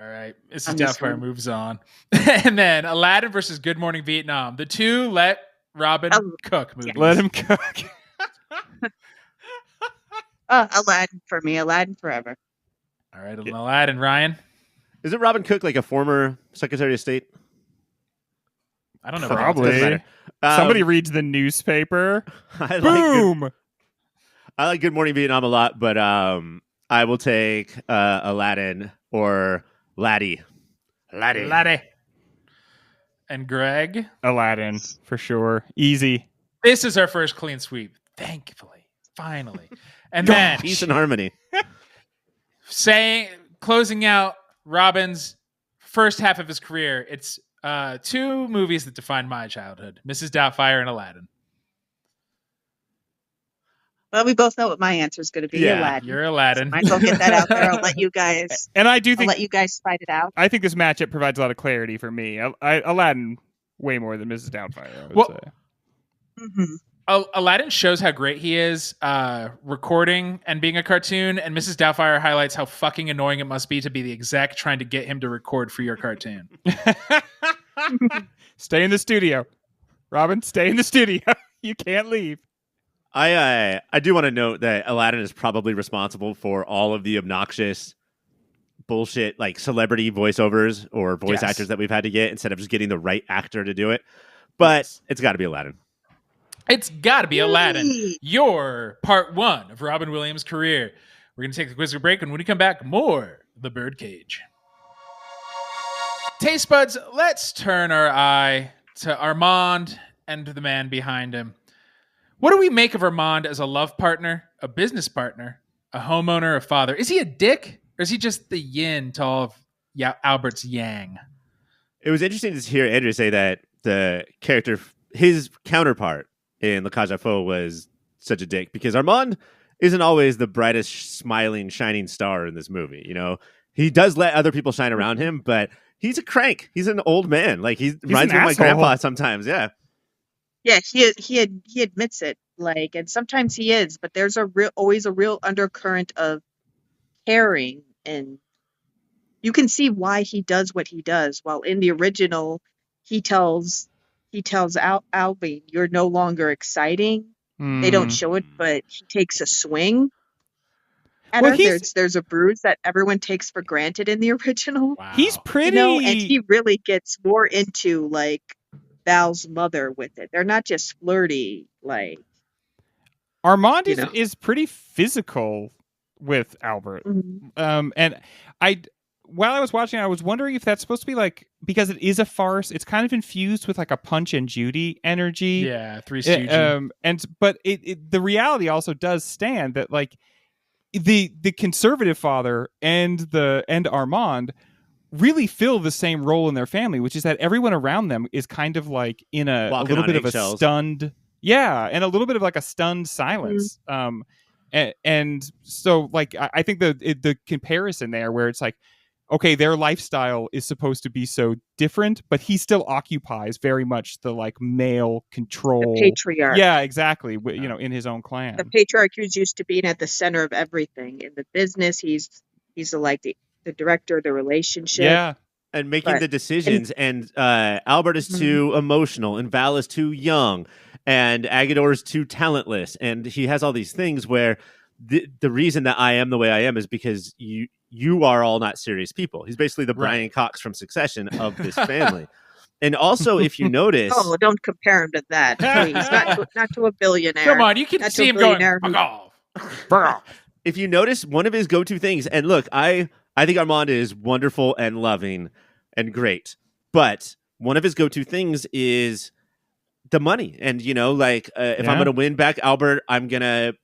Speaker 1: All right. Mrs. Doubtfire moves on. And then Aladdin versus Good Morning Vietnam. The two let Robin cook movies.
Speaker 3: Let him cook.
Speaker 4: Aladdin for me. Aladdin forever.
Speaker 1: All right. Aladdin, Ryan.
Speaker 2: Isn't Robin Cook like a former Secretary of State?
Speaker 1: I don't know.
Speaker 3: Probably. Somebody reads the newspaper. Boom.
Speaker 2: I like Good Morning Vietnam a lot, but I will take Aladdin or Laddie.
Speaker 1: And Greg?
Speaker 3: Aladdin, for sure. Easy.
Speaker 1: This is our first clean sweep. Thankfully. Finally. And then
Speaker 2: peace and harmony.
Speaker 1: Closing out Robin's first half of his career, it's two movies that defined my childhood: Mrs. Doubtfire and Aladdin.
Speaker 4: Well, we both know what my answer is going to be.
Speaker 2: Yeah,
Speaker 4: Aladdin.
Speaker 1: You're Aladdin.
Speaker 4: Might as well get that out there. I'll let you guys.
Speaker 3: And I do think
Speaker 4: I'll let you guys fight it out.
Speaker 3: I think this matchup provides a lot of clarity for me. Aladdin way more than Mrs. Doubtfire, I would say.
Speaker 4: Mm-hmm.
Speaker 1: Aladdin shows how great he is recording and being a cartoon, and Mrs. Doubtfire highlights how fucking annoying it must be to be the exec trying to get him to record for your cartoon.
Speaker 3: Stay in the studio. Robin, stay in the studio. You can't leave.
Speaker 2: I do want to note that Aladdin is probably responsible for all of the obnoxious bullshit like celebrity voiceovers or voice actors that we've had to get instead of just getting the right actor to do it. But it's got to be Aladdin.
Speaker 1: It's got to be Aladdin. Your part one of Robin Williams' career. We're going to take the quiz break, and when we come back, more The Birdcage. Taste buds, let's turn our eye to Armand and the man behind him. What do we make of Armand as a love partner, a business partner, a homeowner, a father? Is he a dick, or is he just the yin to all of Albert's yang?
Speaker 2: It was interesting to hear Andrea say that the character, his counterpart in La Cage aux Folles, was such a dick, because Armand isn't always the brightest, smiling, shining star in this movie. You know, he does let other people shine around him, but he's a crank. He's an old man. Like he reminds me of my grandpa sometimes. Yeah.
Speaker 4: Yeah, he admits it. Like, and sometimes he is, but there's always a real undercurrent of caring, and you can see why he does what he does. While in the original, he tells Albie, "You're no longer exciting." They don't show it, but he takes a swing at her. There's a bruise that everyone takes for granted in the original.
Speaker 1: Wow.
Speaker 3: He's pretty,
Speaker 4: and he really gets more into like Val's mother with it. They're not just flirty, like
Speaker 3: Armand is pretty physical with Albert.
Speaker 4: Mm-hmm.
Speaker 3: And while I was watching, I was wondering if that's supposed to be like, because it is a farce, it's kind of infused with like a Punch and Judy energy.
Speaker 1: Yeah, Three Stooges.
Speaker 3: But the reality also does stand that like the conservative father and Armand really fill the same role in their family, which is that everyone around them is kind of like in a little bit of a stunned, and a little bit of like a stunned silence. And so like I think the comparison there, where it's like, okay, their lifestyle is supposed to be so different, but he still occupies very much the like male control,
Speaker 4: the patriarch.
Speaker 3: Yeah, exactly. You know, in his own clan,
Speaker 4: the patriarch who's used to being at the center of everything in the business. He's the director of the relationship.
Speaker 3: Yeah.
Speaker 2: And making the decisions. And Albert is too emotional, and Val is too young, and Agador is too talentless. And he has all these things where the reason that I am the way I am is because you are all not serious people. He's basically the
Speaker 1: Right.
Speaker 2: Brian Cox from Succession of this family. And also, if you notice,
Speaker 4: Oh, don't compare him to that, please. Not to a billionaire.
Speaker 1: Come on, you can
Speaker 4: Not to
Speaker 1: see
Speaker 4: a
Speaker 1: him going,
Speaker 4: billionaire
Speaker 1: fuck
Speaker 4: who-
Speaker 1: off. Fuck off.
Speaker 2: if you notice, one of his go-to things, and look, I think Armand is wonderful and loving and great, but one of his go-to things is the money. And, if I'm
Speaker 3: Yeah.
Speaker 2: going to win back Albert, I'm going to,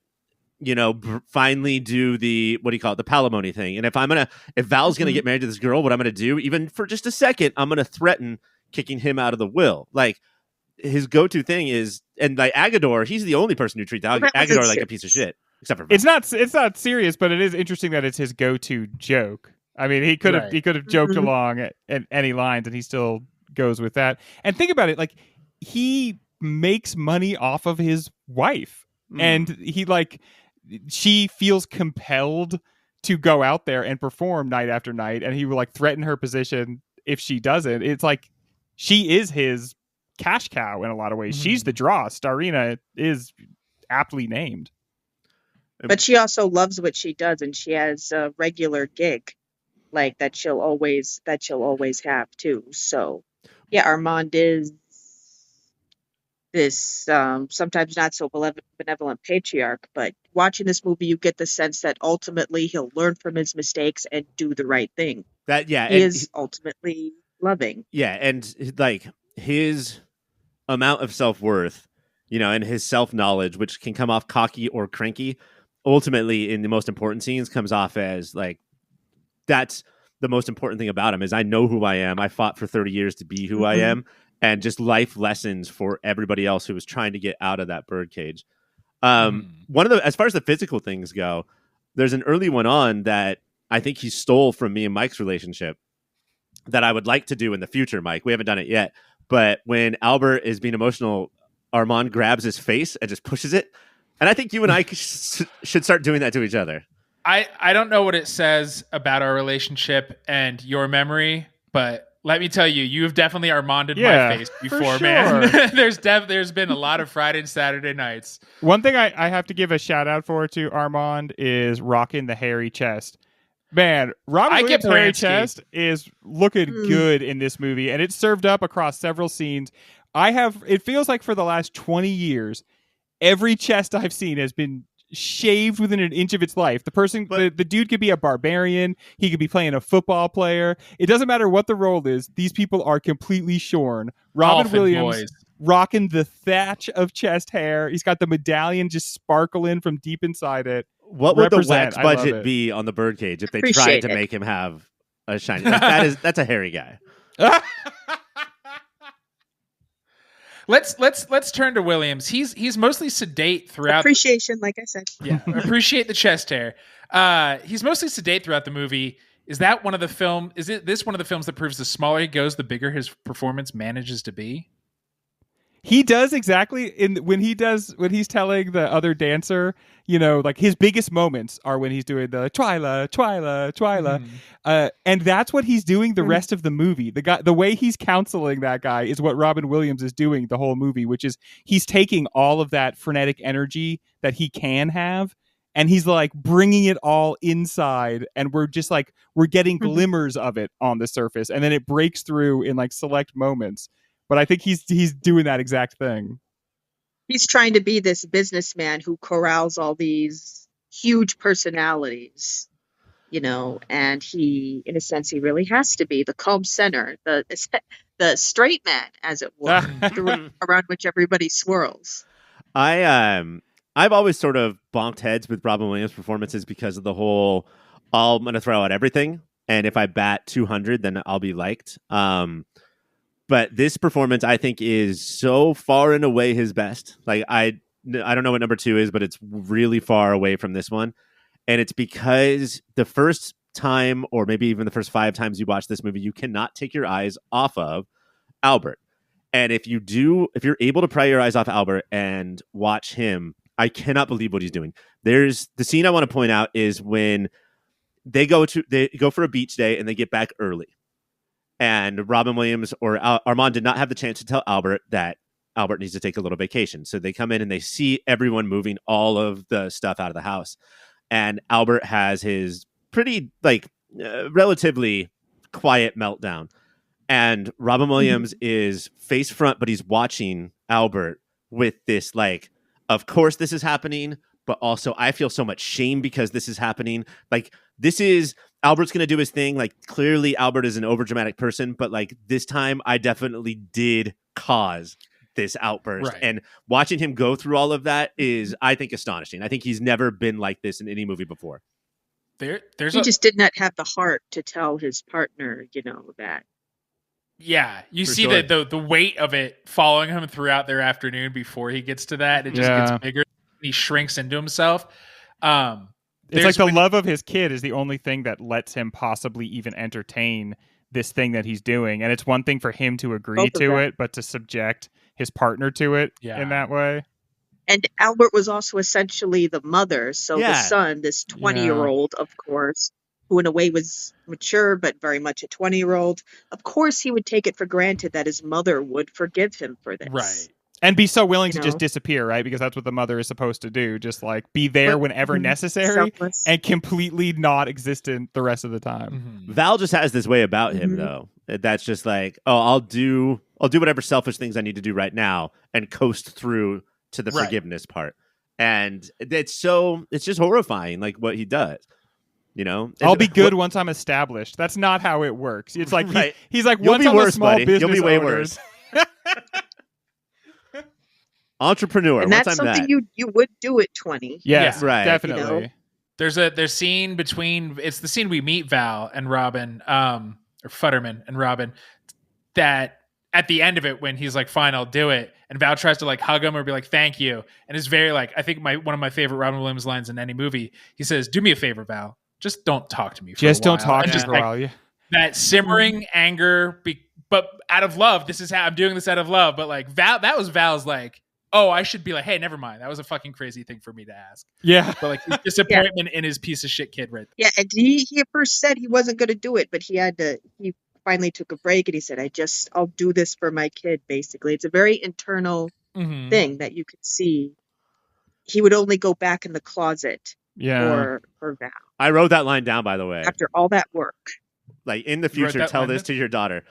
Speaker 2: finally do the, what do you call it? The palimony thing. And if Val's going to get married to this girl, what I'm going to do, even for just a second, I'm going to threaten kicking him out of the will. Like, his go-to thing is, and like Agador, he's the only person who treats
Speaker 4: that was
Speaker 2: Agador
Speaker 4: a
Speaker 2: like a
Speaker 4: shit.
Speaker 2: piece of shit, except for Val.
Speaker 3: It's not serious, but it is interesting that it's his go-to joke. I mean, he could have joked
Speaker 4: Mhm.
Speaker 3: along at any lines, and he still goes with that. And think about it, like he makes money off of his wife, and he she feels compelled to go out there and perform night after night, and he will like threaten her position if she doesn't. It's like she is his cash cow in a lot of ways. She's the draw. Starina is aptly named.
Speaker 4: But she also loves what she does, and she has a regular gig, like that she'll always have too. So, yeah, Armand is this sometimes not so benevolent patriarch, but watching this movie, you get the sense that ultimately he'll learn from his mistakes and do the right thing. He is ultimately loving.
Speaker 2: Yeah, and like his amount of self-worth, and his self-knowledge, which can come off cocky or cranky, ultimately in the most important scenes comes off as like, that's the most important thing about him is I know who I am. I fought for 30 years to be who I am, and just life lessons for everybody else who was trying to get out of that birdcage. One of the, as far as the physical things go, there's an early one on that I think he stole from me and Mike's relationship that I would like to do in the future, Mike. We haven't done it yet, but when Albert is being emotional, Armand grabs his face and just pushes it. And I think you and I should start doing that to each other.
Speaker 1: I don't know what it says about our relationship and your memory, but let me tell you, you've definitely Armanded my face before, man. There's been a lot of Friday and Saturday nights.
Speaker 3: One thing I have to give a shout out to Armand is rocking the hairy chest. Man, Robin Williams' hairy chest is looking good in this movie, and it's served up across several scenes. It feels like for the last 20 years, every chest I've seen has been shaved within an inch of its life. The dude could be a barbarian. He could be playing a football player. It doesn't matter what the role is. These people are completely shorn. Robin Williams rocking the thatch of chest hair. He's got the medallion just sparkling from deep inside it.
Speaker 2: What would the wax budget be on the Birdcage if they tried to make him have a shiny? That's a hairy guy.
Speaker 1: Let's turn to Williams. He's mostly sedate throughout.
Speaker 4: Appreciation, like I said.
Speaker 1: Yeah, appreciate the chest hair. He's mostly sedate throughout the movie. Is that one of the film? Is it this one of the films that proves the smaller he goes, the bigger his performance manages to be?
Speaker 3: He does exactly when he's telling the other dancer, like his biggest moments are when he's doing the Twyla. And that's what he's doing the rest of the movie. The way he's counseling that guy is what Robin Williams is doing the whole movie, which is he's taking all of that frenetic energy that he can have, and he's like bringing it all inside, and we're getting glimmers of it on the surface, and then it breaks through in like select moments. But I think he's doing that exact thing.
Speaker 4: He's trying to be this businessman who corrals all these huge personalities, and he, in a sense, he really has to be the calm center, the straight man, as it were, around which everybody swirls.
Speaker 2: I've always sort of bonked heads with Robin Williams' performances because of the whole, I'm going to throw out everything, and if I bat 200, then I'll be liked. But this performance, I think, is so far and away his best. Like, I don't know what number 2 is, but it's really far away from this one. And it's because the first time, or maybe even the first 5 times you watch this movie, you cannot take your eyes off of Albert. And if you're able to pry your eyes off Albert and watch him, I cannot believe what he's doing. There's the scene I want to point out is when they go for a beach day and they get back early. And Robin Williams or Armand did not have the chance to tell Albert that Albert needs to take a little vacation. So they come in and they see everyone moving all of the stuff out of the house. And Albert has his pretty like relatively quiet meltdown. And Robin Williams is face front, but he's watching Albert with this like, of course this is happening, but also I feel so much shame because this is happening. Like this is Albert's going to do his thing. Like clearly Albert is an overdramatic person, but like this time I definitely did cause this outburst.
Speaker 1: Right.
Speaker 2: And watching him go through all of that is, I think, astonishing. I think he's never been like this in any movie before.
Speaker 4: He just did not have the heart to tell his partner, that.
Speaker 1: Yeah, you
Speaker 2: For
Speaker 1: see
Speaker 2: sure.
Speaker 1: the weight of it following him throughout their afternoon before he gets to that. It just gets bigger. He shrinks into himself.
Speaker 3: It's like the love of his kid is the only thing that lets him possibly even entertain this thing that he's doing. And it's one thing for him to agree to it, but to subject his partner to it in that way.
Speaker 4: And Albert was also essentially the mother. So the son, this 20-year-old, of course, who in a way was mature, but very much a 20-year-old. Of course, he would take it for granted that his mother would forgive him for this.
Speaker 1: Right.
Speaker 3: And be so willing to just disappear, right? Because that's what the mother is supposed to do. Just like be there whenever necessary and completely not existent the rest of the time.
Speaker 2: Val just has this way about him, though. That's just like, oh, I'll do whatever selfish things I need to do right now and coast through to the forgiveness part. And it's just horrifying, like what he does.
Speaker 3: I'll be good once I'm established. That's not how it works. It's like he's like,
Speaker 2: You'll
Speaker 3: once
Speaker 2: be
Speaker 3: I'm
Speaker 2: worse,
Speaker 3: a small
Speaker 2: buddy.
Speaker 3: business
Speaker 2: You'll be way
Speaker 3: owners.
Speaker 2: worse. Entrepreneur.
Speaker 4: And that's something you would do at 20.
Speaker 3: Yes,
Speaker 2: right.
Speaker 3: Definitely.
Speaker 1: There's scene between, it's the scene we meet Val and Robin, or Futterman and Robin, that at the end of it, when he's like, fine, I'll do it. And Val tries to like hug him or be like, thank you. And it's very like, I think one of my favorite Robin Williams lines in any movie, he says, do me a favor, Val. Just don't talk to me for a while.
Speaker 3: Don't talk to me
Speaker 1: just
Speaker 3: for a while. Yeah.
Speaker 1: That simmering anger, but out of love. This is how I'm doing this out of love. But like Val, that was Val's like, oh, I should be like, hey, never mind. That was a fucking crazy thing for me to ask.
Speaker 3: Yeah.
Speaker 1: But like his disappointment in his piece of shit kid right there.
Speaker 4: Yeah, and he at first said he wasn't going to do it, but he finally took a break and he said, I'll do this for my kid, basically. It's a very internal thing that you could see. He would only go back in the closet for Val.
Speaker 2: I wrote that line down, by the way.
Speaker 4: After all that work.
Speaker 2: Like, in the future, tell this to your daughter.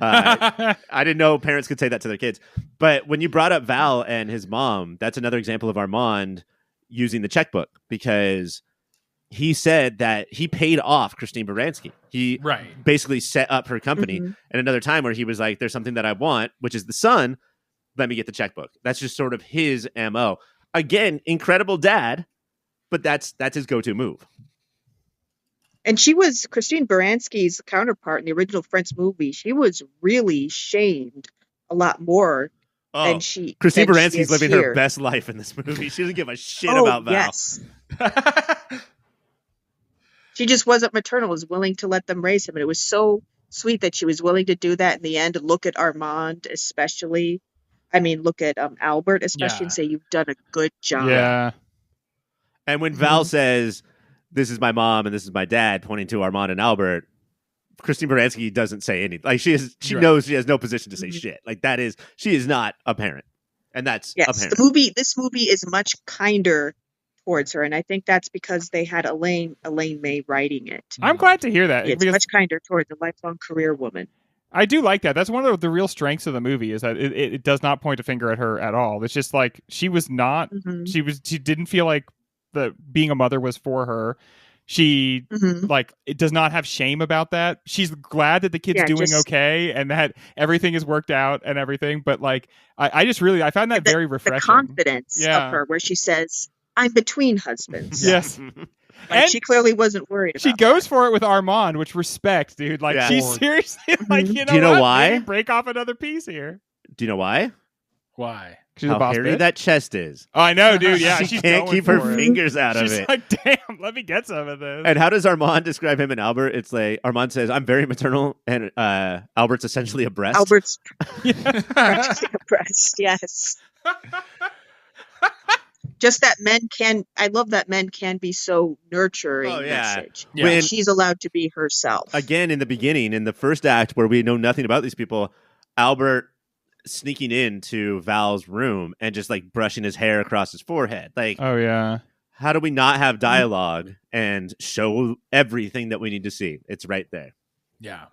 Speaker 2: I didn't know parents could say that to their kids. But when you brought up Val and his mom, that's another example of Armand using the checkbook, because he said that he paid off Christine Baranski. He basically set up her company. And another time where he was like, there's something that I want, which is the son. Let me get the checkbook. That's just sort of his MO. Again, incredible dad, but that's his go-to move.
Speaker 4: And she was Christine Baranski's counterpart in the original French movie. She was really shamed a lot more than she.
Speaker 2: Christine
Speaker 4: than
Speaker 2: Baranski's living
Speaker 4: here.
Speaker 2: her best life in this movie. She doesn't give a shit about Val.
Speaker 4: Yes. She just wasn't maternal, was willing to let them raise him. And it was so sweet that she was willing to do that in the end. Look at Armand, especially. I mean, look at Albert, especially, and say, you've done a good job.
Speaker 3: Yeah.
Speaker 2: And when Val says, this is my mom and this is my dad, pointing to Armand and Albert, Christine Baranski doesn't say anything. Like she knows she has no position to say shit. Like she is not a parent. And that's apparent.
Speaker 4: This movie is much kinder towards her. And I think that's because they had Elaine May writing it.
Speaker 3: I'm glad to hear that.
Speaker 4: It's much kinder towards a lifelong career woman.
Speaker 3: I do like that. That's one of the real strengths of the movie, is that it does not point a finger at her at all. It's just like she was not, she didn't feel like being a mother was for her. She like, it does not have shame about that. She's glad that the kid's doing okay and that everything is worked out and everything. But like, I found that very refreshing.
Speaker 4: The confidence of her, where she says, I'm between husbands.
Speaker 3: Yes.
Speaker 4: Like, and she clearly wasn't worried about
Speaker 3: She goes for it with Armand, which respect, dude. Like, she's seriously like,
Speaker 2: Do you know why?
Speaker 3: Maybe break off another piece here.
Speaker 2: Do you know why?
Speaker 1: Why?
Speaker 3: She's
Speaker 2: How
Speaker 3: a boss
Speaker 2: hairy
Speaker 3: bitch?
Speaker 2: that chest is.
Speaker 3: Oh, I know, dude. Yeah,
Speaker 2: she can't keep her fingers out of it.
Speaker 3: She's like, damn, let me get some of this.
Speaker 2: And how does Armand describe him and Albert? It's like Armand says, I'm very maternal, and Albert's essentially a breast.
Speaker 4: Albert's practically a breast, yes. Just that I love that men can be so nurturing message.
Speaker 2: Yeah. When
Speaker 4: she's allowed to be herself.
Speaker 2: Again, in the beginning, in the first act where we know nothing about these people, Albert sneaking into Val's room and just like brushing his hair across his forehead. Like,
Speaker 3: oh yeah.
Speaker 2: How do we not have dialogue and show everything that we need to see? It's right there.
Speaker 1: Yeah.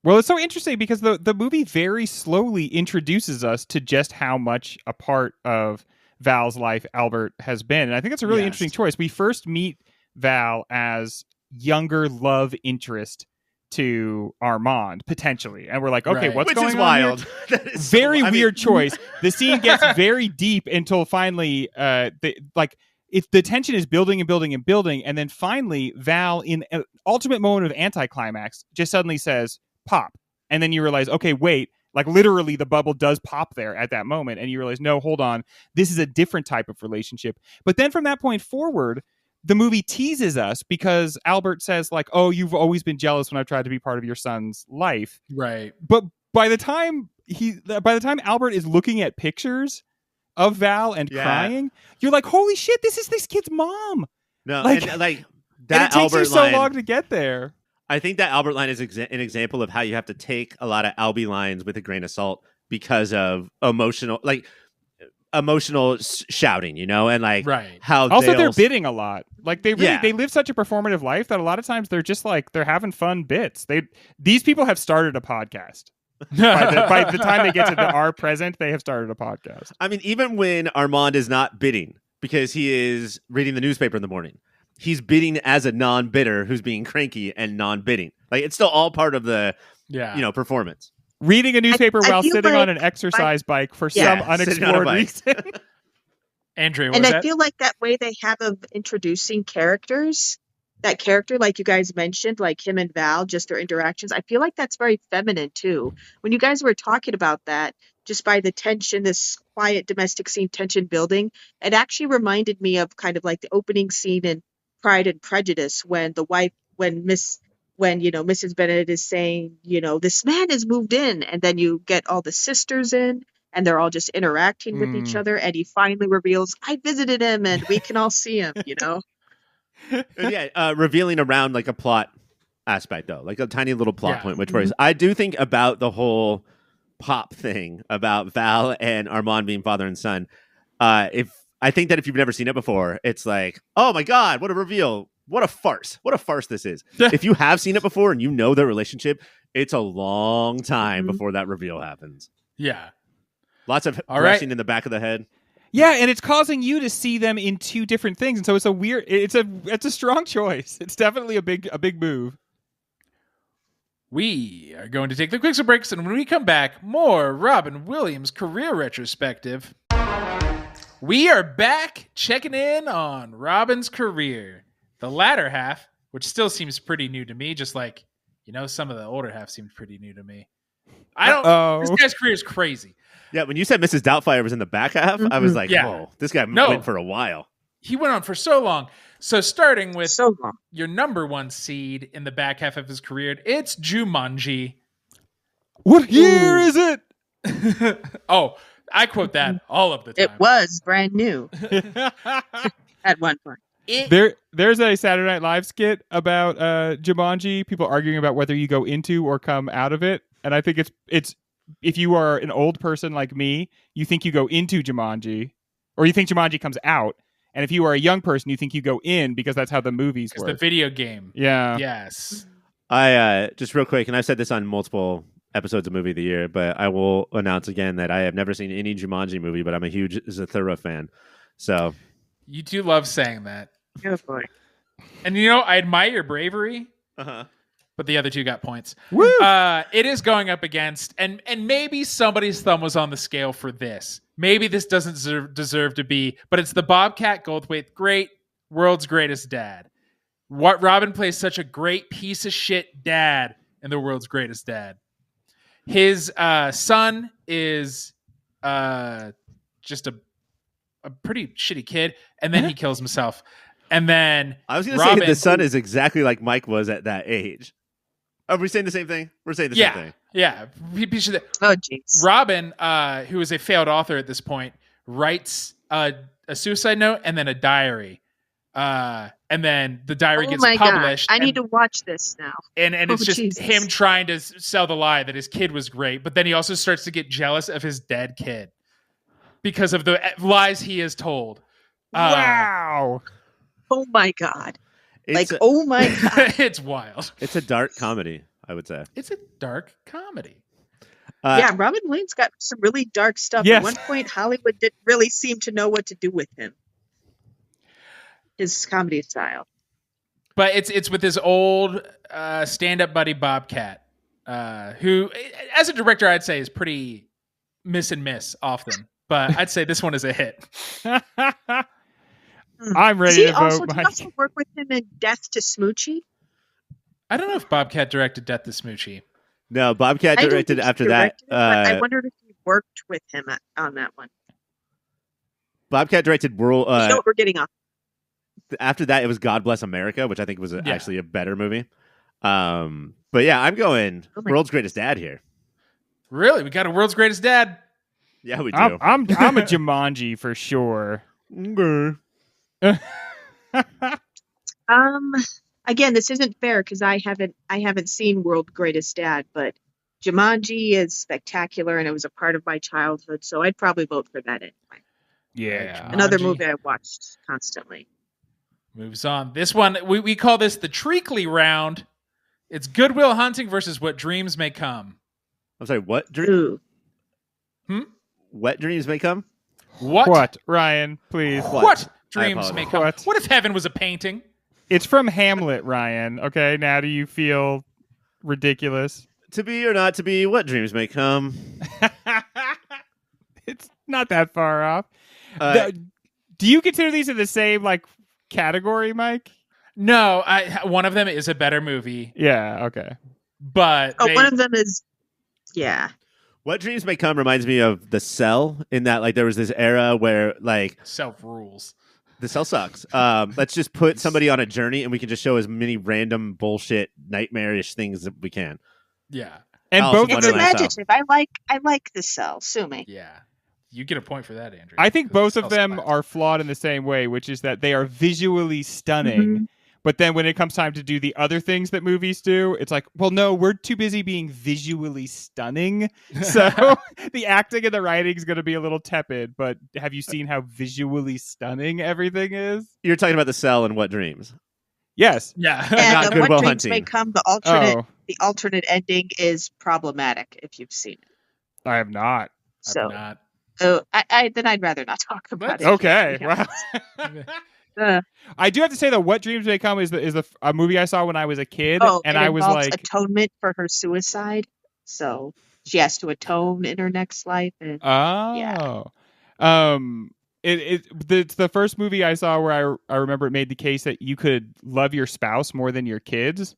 Speaker 3: Well, it's so interesting because the movie very slowly introduces us to just how much a part of Val's life Albert has been. And I think it's a really interesting choice. We first meet Val as younger love interest to Armand, potentially. And we're like, okay, what's going on? Which is
Speaker 2: wild.
Speaker 3: Very weird choice. The scene gets very deep until finally, if the tension is building and building and building, and then finally Val, in an ultimate moment of anticlimax, just suddenly says, pop. And then you realize, okay, wait, like literally the bubble does pop there at that moment. And you realize, no, hold on, this is a different type of relationship. But then from that point forward, the movie teases us because Albert says like, oh, you've always been jealous when I've tried to be part of your son's life.
Speaker 1: Right.
Speaker 3: But by the time Albert is looking at pictures of Val and crying, you're like, holy shit, this is this kid's mom.
Speaker 2: No,
Speaker 3: that
Speaker 2: and it takes
Speaker 3: Albert
Speaker 2: you
Speaker 3: so long to get there.
Speaker 2: I think that Albert line is an example of how you have to take a lot of Albie lines with a grain of salt because of emotional shouting, and like how
Speaker 3: also they're bidding a lot. Like they live such a performative life that a lot of times they're just like they're having fun bits. These people have started a podcast. by the time they get to our present, they have started a podcast.
Speaker 2: I mean, even when Armand is not bidding because he is reading the newspaper in the morning, he's bidding as a non-bidder who's being cranky and non-bidding. Like it's still all part of the performance.
Speaker 3: Reading a newspaper while sitting on an exercise bike for some unexplored reason.
Speaker 1: Andrea,
Speaker 4: I feel like that way they have of introducing characters, that character, like you guys mentioned, like him and Val, just their interactions, I feel like that's very feminine too. When you guys were talking about that, just by the tension, this quiet domestic scene tension building, it actually reminded me of kind of like the opening scene in Pride and Prejudice when Mrs. Bennet is saying, this man has moved in, and then you get all the sisters in and they're all just interacting with each other, and he finally reveals, I visited him and we can all see him,
Speaker 2: revealing around like a plot aspect though, like a tiny little plot point, which works. I do think about the whole pop thing about Val and Armand being father and son. If you've never seen it before, it's like, oh my God, what a reveal. What a farce. What a farce this is. If you have seen it before and you know their relationship, it's a long time before that reveal happens.
Speaker 1: Yeah.
Speaker 2: Lots of brushing in the back of the head.
Speaker 3: Yeah, and it's causing you to see them in two different things. And so it's a strong choice. It's definitely a big move.
Speaker 1: We are going to take the quick breaks, and when we come back, more Robin Williams career retrospective. We are back checking in on Robin's career. The latter half, which still seems pretty new to me, just like, some of the older half seemed pretty new to me. This guy's career is crazy.
Speaker 2: Yeah, when you said Mrs. Doubtfire was in the back half, I was like, whoa, this guy went for a while.
Speaker 1: He went on for so long. So starting with your number one seed in the back half of his career, it's Jumanji.
Speaker 3: What year is it?
Speaker 1: Oh, I quote that all of the time.
Speaker 4: It was brand new at one point.
Speaker 3: There's a Saturday Night Live skit about Jumanji, people arguing about whether you go into or come out of it. And I think it's if you are an old person like me, you think you go into Jumanji, or you think Jumanji comes out. And if you are a young person, you think you go in because that's how the movies work.
Speaker 1: It's the video game.
Speaker 3: Yeah.
Speaker 1: Yes.
Speaker 2: I just real quick, and I've said this on multiple episodes of Movie of the Year, but I will announce again that I have never seen any Jumanji movie, but I'm a huge Zathura fan. So
Speaker 1: you do love saying that.
Speaker 4: Oh boy.
Speaker 1: And I admire your bravery. But the other two got points.
Speaker 3: Woo!
Speaker 1: It is going up against, and maybe somebody's thumb was on the scale for this. Maybe this doesn't deserve to be, but it's the Bobcat Goldthwait, world's greatest dad. What Robin plays such a great piece of shit dad in The World's Greatest Dad. His son is just a pretty shitty kid, and then he kills himself. And then
Speaker 2: I was going to say the son is exactly like Mike was at that age. Are we saying the same thing? We're saying the same thing.
Speaker 1: Yeah.
Speaker 4: Oh, jeez.
Speaker 1: Robin, who is a failed author at this point, writes a suicide note and then a diary. And then the diary gets published.
Speaker 4: God. I need to watch this now.
Speaker 1: And it's just him trying to sell the lie that his kid was great. But then he also starts to get jealous of his dead kid because of the lies he has told.
Speaker 3: Wow.
Speaker 4: Oh my God.
Speaker 2: It's
Speaker 4: Like, oh my God.
Speaker 1: It's wild.
Speaker 2: it's a dark comedy, I would say.
Speaker 1: It's a dark comedy.
Speaker 4: Yeah, Robin Williams got some really dark stuff.
Speaker 3: Yes.
Speaker 4: At one point, Hollywood didn't really seem to know what to do with him. His comedy style.
Speaker 1: But it's with his old stand-up buddy Bobcat, who, as a director, I'd say is pretty miss and miss often. But I'd say this one is a hit.
Speaker 3: I'm ready to vote.
Speaker 4: Did he also work with him in Death to Smoochie?
Speaker 1: I don't know if Bobcat directed Death to Smoochie.
Speaker 2: No, Bobcat
Speaker 4: I don't
Speaker 2: directed
Speaker 4: think he
Speaker 2: after
Speaker 4: directed
Speaker 2: that.
Speaker 4: it, but I wondered if he worked with him on that one.
Speaker 2: Bobcat directed World.
Speaker 4: You know what we're getting off.
Speaker 2: After that, it was God Bless America, which I think was actually a better movie. But yeah, I'm going World's Greatest Dad here.
Speaker 1: Really? We got a World's Greatest Dad?
Speaker 2: Yeah, we do.
Speaker 3: I'm a Jumanji for sure.
Speaker 4: Again, this isn't fair because I haven't seen World's Greatest Dad, but Jumanji is spectacular and it was a part of my childhood, so I'd probably vote for that anyway.
Speaker 3: Yeah.
Speaker 4: Another
Speaker 1: Jumanji.
Speaker 4: movie I watched constantly.
Speaker 1: Moves on. This one, we call this the Treacly round. It's Good Will Hunting versus What Dreams May Come.
Speaker 2: I'm sorry, what?
Speaker 4: Ooh.
Speaker 2: Wet Dreams May Come?
Speaker 3: What? Ryan, please.
Speaker 1: What dreams may come?
Speaker 3: What?
Speaker 1: What if heaven was a painting?
Speaker 3: It's from Hamlet, Ryan. Okay, now do you feel ridiculous?
Speaker 2: To be or not to be, what dreams may come?
Speaker 3: It's not that far off. Do you consider these in the same category, Mike?
Speaker 1: No, one of them is a better movie,
Speaker 3: Yeah, okay.
Speaker 1: but
Speaker 4: One of them is, yeah.
Speaker 2: What Dreams May Come reminds me of The Cell, in that there was this era where
Speaker 1: self rules.
Speaker 2: The Cell sucks. Let's just put somebody on a journey and we can just show as many random bullshit nightmarish things that we can.
Speaker 1: Yeah,
Speaker 3: And
Speaker 2: Alice
Speaker 3: both
Speaker 2: in
Speaker 3: of
Speaker 4: It's
Speaker 3: them,
Speaker 2: Wonderland.
Speaker 4: imaginative. I like The Cell. Sue me.
Speaker 1: yeah. You get a point for that, Andrew.
Speaker 3: I think both of
Speaker 1: Cell's
Speaker 3: them
Speaker 1: classic.
Speaker 3: are flawed in the same way, which is that they are visually stunning.
Speaker 4: Mhm.
Speaker 3: But then when it comes time to do the other things that movies do, it's like, well, no, we're too busy being visually stunning. So the acting and the writing is going to be a little tepid. But have you seen how visually stunning everything is?
Speaker 2: You're talking about The Cell and What Dreams.
Speaker 3: Yes.
Speaker 1: Yeah.
Speaker 2: Not
Speaker 4: And
Speaker 2: Good
Speaker 4: What
Speaker 2: Will
Speaker 4: Dreams
Speaker 2: Hunting.
Speaker 4: May Come, the alternate ending is problematic if you've seen it.
Speaker 3: I have not.
Speaker 4: So,
Speaker 1: Not.
Speaker 4: then I'd rather not talk about it.
Speaker 3: Okay.
Speaker 4: Yeah.
Speaker 3: Wow. I do have to say that What Dreams May Come is a movie I saw when I was a kid, and
Speaker 4: it
Speaker 3: I was
Speaker 4: involves
Speaker 3: like,
Speaker 4: atonement for her suicide. So she has to atone in her next life. And
Speaker 3: oh, it's the first movie I saw where I remember it made the case that you could love your spouse more than your kids,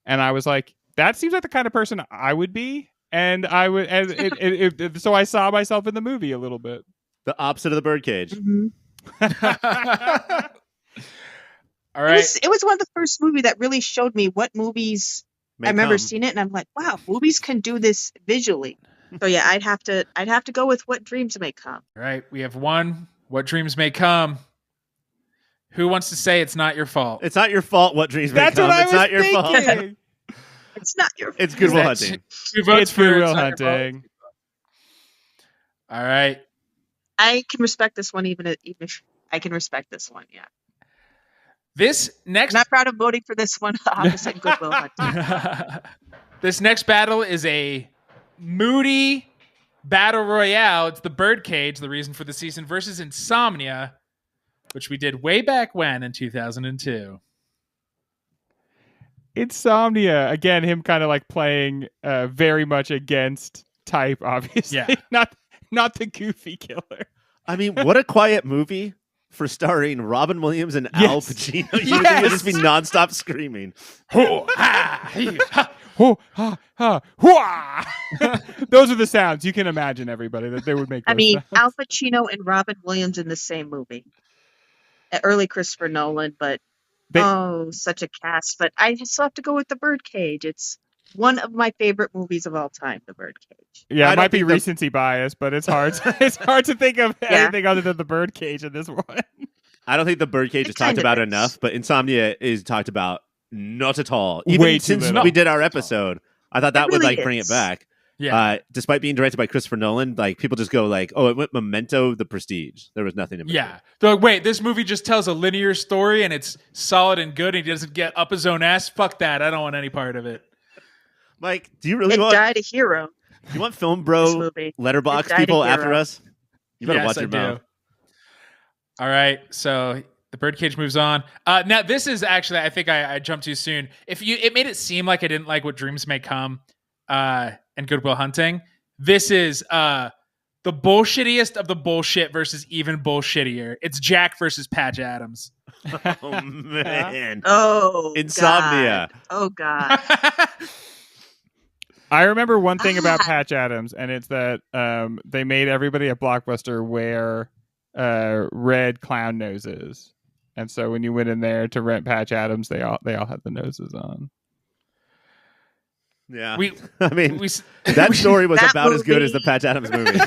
Speaker 3: and I was like, that seems like the kind of person I would be, and I would, and so I saw myself in the movie a little bit.
Speaker 2: The opposite of the Birdcage.
Speaker 4: Mhm.
Speaker 1: All right.
Speaker 4: It was one of the first movies that really showed me what movies.
Speaker 2: May
Speaker 4: I remember
Speaker 2: come.
Speaker 4: seeing it and I'm like, wow, movies can do this visually. So yeah, I'd have to go with What Dreams May Come.
Speaker 1: All right. We have one. What dreams may come. Who wants to say it's not your fault?
Speaker 2: It's not your fault. What Dreams May
Speaker 3: That's
Speaker 2: Come.
Speaker 3: what I
Speaker 2: It's
Speaker 3: was
Speaker 2: not your fault.
Speaker 3: thinking.
Speaker 4: It's not your.
Speaker 2: It's Good Will
Speaker 1: That's-
Speaker 2: Hunting.
Speaker 1: Two votes
Speaker 3: It's
Speaker 1: for
Speaker 3: Good Will
Speaker 1: It's Not Your Fault.
Speaker 3: Hunting.
Speaker 1: All right.
Speaker 4: I can respect this one even if I can respect this one. Yeah,
Speaker 1: This
Speaker 4: I'm
Speaker 1: next
Speaker 4: not proud of voting for this one. Opposite Good Will Hunting.
Speaker 1: this next battle is a moody battle royale. It's the Birdcage, the reason for the season, versus Insomnia, which we did way back when in 2002.
Speaker 3: Insomnia again. Him kind of playing very much against type. Obviously,
Speaker 1: Yeah.
Speaker 3: not the goofy killer.
Speaker 2: I mean, what a quiet movie for starring Robin Williams and Al
Speaker 3: Yes.
Speaker 2: Pacino. You would just be nonstop screaming.
Speaker 3: Oh, ha, ha, hoo-ah. Those are the sounds you can imagine, everybody, that they would make.
Speaker 4: I
Speaker 3: those
Speaker 4: mean,
Speaker 3: sounds.
Speaker 4: Al Pacino and Robin Williams in the same movie. Early Christopher Nolan, but such a cast. But I still have to go with The Birdcage. It's one of my favorite movies of all time, The Birdcage.
Speaker 3: Yeah,
Speaker 2: I
Speaker 3: it
Speaker 2: don't
Speaker 3: might be
Speaker 2: think the-
Speaker 3: recency bias, but it's hard. It's hard to think of
Speaker 4: Yeah.
Speaker 3: anything other than the Birdcage in this one.
Speaker 2: I don't think the Birdcage is
Speaker 4: It
Speaker 2: talked
Speaker 4: kind of
Speaker 2: about
Speaker 4: is.
Speaker 2: enough, but Insomnia is talked about not at all.
Speaker 3: Way
Speaker 2: Even
Speaker 3: too
Speaker 2: since
Speaker 3: little.
Speaker 2: we did our episode, I thought that would
Speaker 4: really
Speaker 2: bring it
Speaker 4: is.
Speaker 2: back.
Speaker 1: Yeah.
Speaker 2: Despite being directed by Christopher Nolan, like people just go like, "Oh, it went Memento, The Prestige." There was nothing in between.
Speaker 1: Yeah. They're like, wait, this movie just tells a linear story and it's solid and good and he doesn't get up his own ass? Fuck that. I don't want any part of it.
Speaker 2: Mike, do you really
Speaker 4: It
Speaker 2: want?
Speaker 4: died a hero.
Speaker 2: You want Film
Speaker 4: This
Speaker 2: Bro
Speaker 4: movie.
Speaker 2: letterbox
Speaker 4: It died a
Speaker 2: people
Speaker 4: hero.
Speaker 2: after us? You better
Speaker 1: Yes,
Speaker 2: watch
Speaker 1: I
Speaker 2: your mouth.
Speaker 1: do. All right. So the Birdcage moves on. Now this is actually, I think I jumped too soon. It made it seem like I didn't like What Dreams May Come and Good Will Hunting. This is the bullshittiest of the bullshit versus even bullshittier. It's Jack versus Patch Adams.
Speaker 2: Oh man.
Speaker 4: Oh,
Speaker 2: Insomnia.
Speaker 4: God. Oh God.
Speaker 3: I remember one thing about Patch Adams, and it's that they made everybody at Blockbuster wear red clown noses, and so when you went in there to rent Patch Adams, they all had the noses on.
Speaker 2: Yeah.
Speaker 1: We
Speaker 2: that story was
Speaker 4: That
Speaker 2: about as good as the
Speaker 4: movie-
Speaker 2: Patch Adams movie.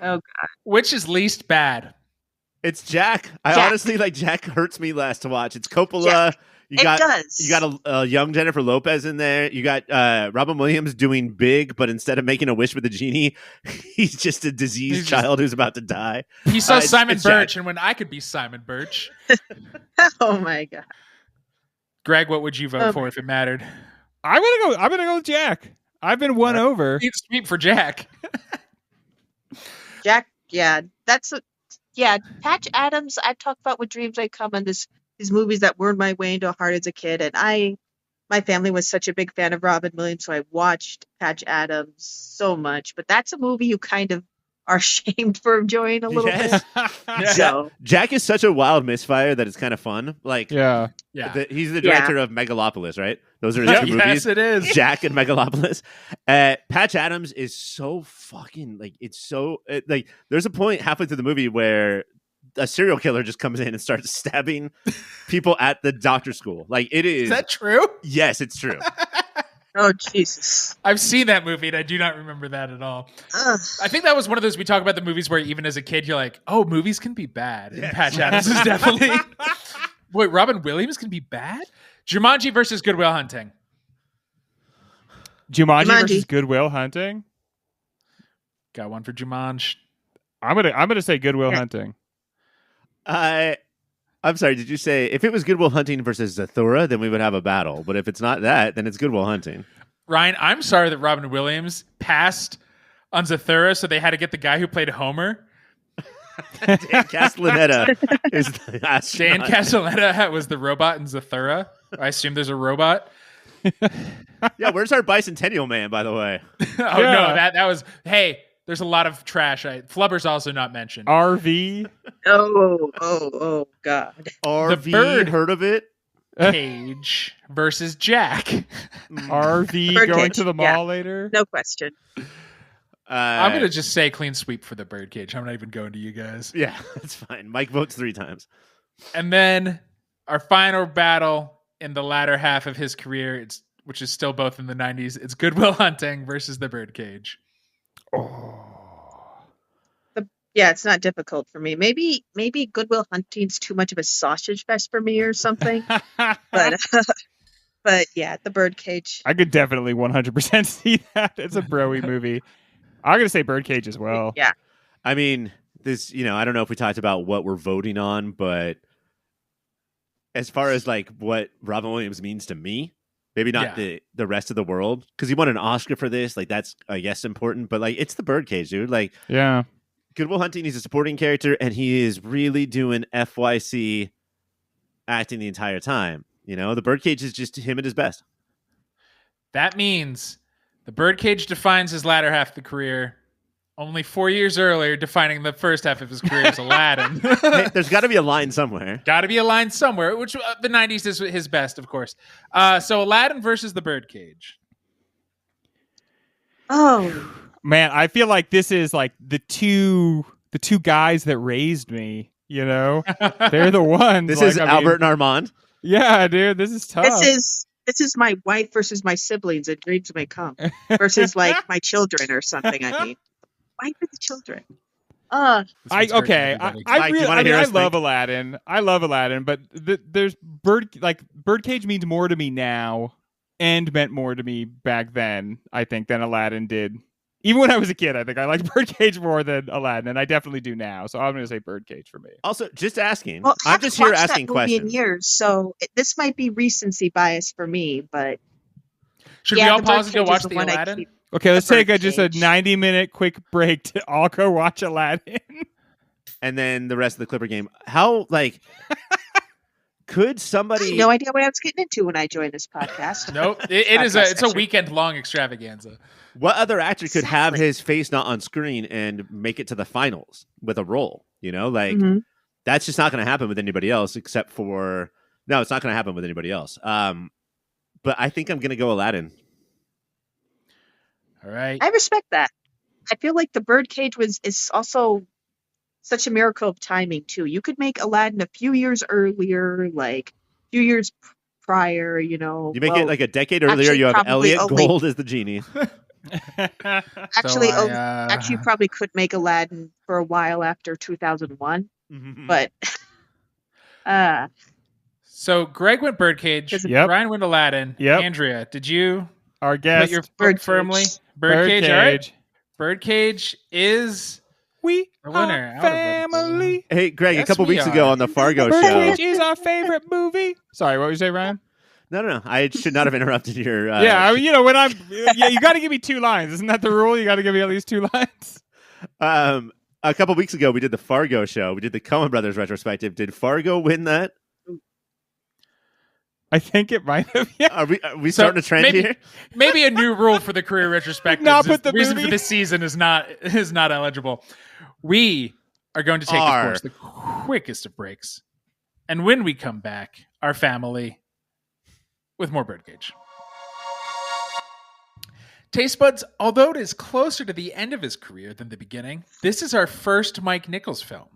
Speaker 4: Oh God.
Speaker 1: Which is least bad?
Speaker 2: It's Jack. I
Speaker 4: Jack.
Speaker 2: honestly like Jack hurts me less to watch. It's Coppola.
Speaker 4: Jack.
Speaker 2: You
Speaker 4: It
Speaker 2: got
Speaker 4: does.
Speaker 2: you got a young Jennifer Lopez in there. You got Robin Williams doing Big, but instead of making a wish with a genie, he's just a diseased
Speaker 1: He's just-
Speaker 2: child who's about to die.
Speaker 1: He saw
Speaker 2: It's-
Speaker 1: Simon
Speaker 2: it's Jack.
Speaker 1: Birch, and when I could be Simon Birch.
Speaker 4: Oh my God.
Speaker 1: Greg, what would you vote for if it mattered?
Speaker 3: I'm gonna go with Jack. I've been won over.
Speaker 1: Need to speak for Jack.
Speaker 4: Jack. Yeah, Patch Adams. I've talked about What Dreams May Come and these movies that burned my way into a heart as a kid, and my family was such a big fan of Robin Williams, so I watched Patch Adams so much. But that's a movie you kind of are ashamed for enjoying a little
Speaker 2: Yes.
Speaker 4: bit. So
Speaker 2: Jack is such a wild misfire that it's kind of fun. Like,
Speaker 3: Yeah.
Speaker 1: Yeah.
Speaker 2: he's the director of Megalopolis, right? Those are his
Speaker 1: Yep,
Speaker 2: two
Speaker 1: yes,
Speaker 2: movies.
Speaker 1: it is.
Speaker 2: Jack and Megalopolis. Patch Adams is so fucking like there's a point halfway through the movie where a serial killer just comes in and starts stabbing people at the doctor school. Like it is.
Speaker 1: Is that true?
Speaker 2: Yes, it's true.
Speaker 4: oh Jesus.
Speaker 1: I've seen that movie and I do not remember that at all.
Speaker 4: Ugh.
Speaker 1: I think that was one of those we talk about the movies where even as a kid you're like, oh, movies can be bad. And
Speaker 2: Yes.
Speaker 1: Patch Adams is definitely. Wait, Robin Williams can be bad? Jumanji versus Good Will Hunting.
Speaker 3: Jumanji
Speaker 4: Jumanji.
Speaker 3: versus Good Will Hunting.
Speaker 1: Got one for Jumanji.
Speaker 3: I'm gonna say Good Will
Speaker 4: Yeah.
Speaker 3: Hunting.
Speaker 2: I'm sorry. Did you say if it was Good Will Hunting versus Zathura, then we would have a battle? But if it's not that, then it's Good Will Hunting.
Speaker 1: Ryan, I'm sorry that Robin Williams passed on Zathura, so they had to get the guy who played Homer.
Speaker 2: Dan Castellaneta is the
Speaker 1: Dan
Speaker 2: astronaut.
Speaker 1: Castellaneta was the robot in Zathura. I assume there's a robot.
Speaker 2: Yeah, where's our bicentennial man, by the way?
Speaker 1: Oh no, that was. Hey, there's a lot of trash. Flubber's also not mentioned.
Speaker 3: RV.
Speaker 4: Oh God.
Speaker 2: RV,
Speaker 1: bird.
Speaker 2: heard of it?
Speaker 1: Cage versus Jack.
Speaker 3: RV
Speaker 4: Birdcage,
Speaker 3: going to the mall
Speaker 4: yeah.
Speaker 3: later.
Speaker 4: No question.
Speaker 1: I'm gonna just say clean sweep for the Birdcage. I'm not even going to you guys.
Speaker 2: Yeah, that's fine. Mike votes 3 times.
Speaker 1: And then our final battle in the latter half of his career, which is still both in the 90s. It's Good Will Hunting versus the Birdcage.
Speaker 4: Yeah, it's not difficult for me. Maybe Good Will Hunting's too much of a sausage fest for me or something. But yeah, the Birdcage.
Speaker 3: I could definitely 100% see that. It's a broy movie. I'm gonna say Birdcage as well.
Speaker 4: Yeah.
Speaker 2: I mean, this, I don't know if we talked about what we're voting on, but as far as like what Robin Williams means to me, maybe not the rest of the world, because he won an Oscar for this. Like that's, I guess, important, but like it's the Birdcage, dude. Like,
Speaker 3: Yeah.
Speaker 2: Good Will Hunting, he's a supporting character, and he is really doing FYC acting the entire time. The Birdcage is just him at his best.
Speaker 1: That means the Birdcage defines his latter half of the career. Only 4 years earlier, defining the first half of his career as Aladdin.
Speaker 2: Hey, there's got to be a line somewhere.
Speaker 1: Got to be a line somewhere, which the 90s is his best, of course. So Aladdin versus the Birdcage.
Speaker 4: Oh.
Speaker 3: Man, I feel like this is like the two guys that raised me. They're the ones.
Speaker 2: This
Speaker 3: like,
Speaker 2: is
Speaker 3: I mean,
Speaker 2: Albert and Armand.
Speaker 3: Yeah, dude, this is tough.
Speaker 4: This is my wife versus my siblings and dreams may come versus like my children or something. I mean, wife and the children.
Speaker 1: This one's hurting everybody.
Speaker 2: Mike, do you wanna hear
Speaker 3: I
Speaker 2: us
Speaker 3: love
Speaker 2: think?
Speaker 3: Aladdin. I love Aladdin, but there's Birdcage means more to me now, end meant more to me back then, I think, than Aladdin did. Even when I was a kid, I think I liked Birdcage more than Aladdin, and I definitely do now. So I'm going to say Birdcage for me.
Speaker 2: Also, just asking.
Speaker 4: Well, I
Speaker 2: I'm
Speaker 4: haven't
Speaker 2: just here
Speaker 4: watched
Speaker 2: asking
Speaker 4: that movie in
Speaker 2: questions.
Speaker 4: years, so this might be recency bias for me, but
Speaker 1: Should
Speaker 4: yeah,
Speaker 1: we all
Speaker 4: the
Speaker 1: pause and go
Speaker 4: Birdcage is
Speaker 1: watch
Speaker 4: the
Speaker 1: the
Speaker 4: one I
Speaker 1: Aladdin?
Speaker 4: keep.
Speaker 3: Okay, let's take just a
Speaker 4: Birdcage.
Speaker 3: 90-minute quick break to all go watch Aladdin.
Speaker 2: And then the rest of the Clipper game. How, like, could
Speaker 4: I had
Speaker 2: somebody...
Speaker 4: no idea what I was getting into when I joined this podcast.
Speaker 1: Nope. It's a
Speaker 4: Podcast
Speaker 1: weekend long extravaganza.
Speaker 2: What other actor could have
Speaker 4: Exactly.
Speaker 2: his face not on screen and make it to the finals with a role? You know, like,
Speaker 4: Mhm.
Speaker 2: that's just not going to happen with anybody else except for... No, it's not going to happen with anybody else. But I think I'm going to go Aladdin.
Speaker 1: All right.
Speaker 4: I respect that. I feel like the Birdcage is also such a miracle of timing too. You could make Aladdin a few years earlier, like a few years prior. You know,
Speaker 2: You make
Speaker 4: well,
Speaker 2: it like a decade earlier,
Speaker 4: actually,
Speaker 2: you have
Speaker 4: probably
Speaker 2: Elliot
Speaker 4: only-
Speaker 2: Gould as the genie.
Speaker 4: actually,
Speaker 1: So
Speaker 4: actually, you probably could make Aladdin for a while after 2001,
Speaker 2: Mm-hmm.
Speaker 4: but
Speaker 1: So Greg went Birdcage.
Speaker 3: Yep.
Speaker 1: Ryan went Aladdin.
Speaker 3: Yep.
Speaker 1: Andrea, did you
Speaker 3: Our
Speaker 1: put
Speaker 3: guest,
Speaker 1: your foot
Speaker 4: Birdcage.
Speaker 1: firmly? Birdcage. All right.
Speaker 3: Birdcage.
Speaker 1: Birdcage is
Speaker 3: We
Speaker 1: the winner.
Speaker 3: are family.
Speaker 2: Hey, Greg,
Speaker 1: Yes,
Speaker 2: a couple
Speaker 1: we
Speaker 2: weeks ago
Speaker 1: are.
Speaker 2: on the Fargo
Speaker 3: Birdcage
Speaker 2: show.
Speaker 3: is our favorite movie. Sorry, what would you say, Ryan?
Speaker 2: No. I should not have interrupted your...
Speaker 3: Yeah, I mean, when I'm... Yeah, you got to give me 2 lines. Isn't that the rule? You got to give me at least 2 lines.
Speaker 2: A couple weeks ago, we did the Fargo show. We did the Coen Brothers retrospective. Did Fargo win that?
Speaker 3: I think it might have. Yeah.
Speaker 2: Are we starting a trend
Speaker 1: maybe,
Speaker 2: here?
Speaker 1: Maybe a new rule for the career retrospective.
Speaker 3: Not put the
Speaker 1: reason
Speaker 3: movie-
Speaker 1: for this season is not eligible. We are going to take, of course, the quickest of breaks, and when we come back, our family with more Birdcage. Taste Buds, although it is closer to the end of his career than the beginning, this is our first Mike Nichols film.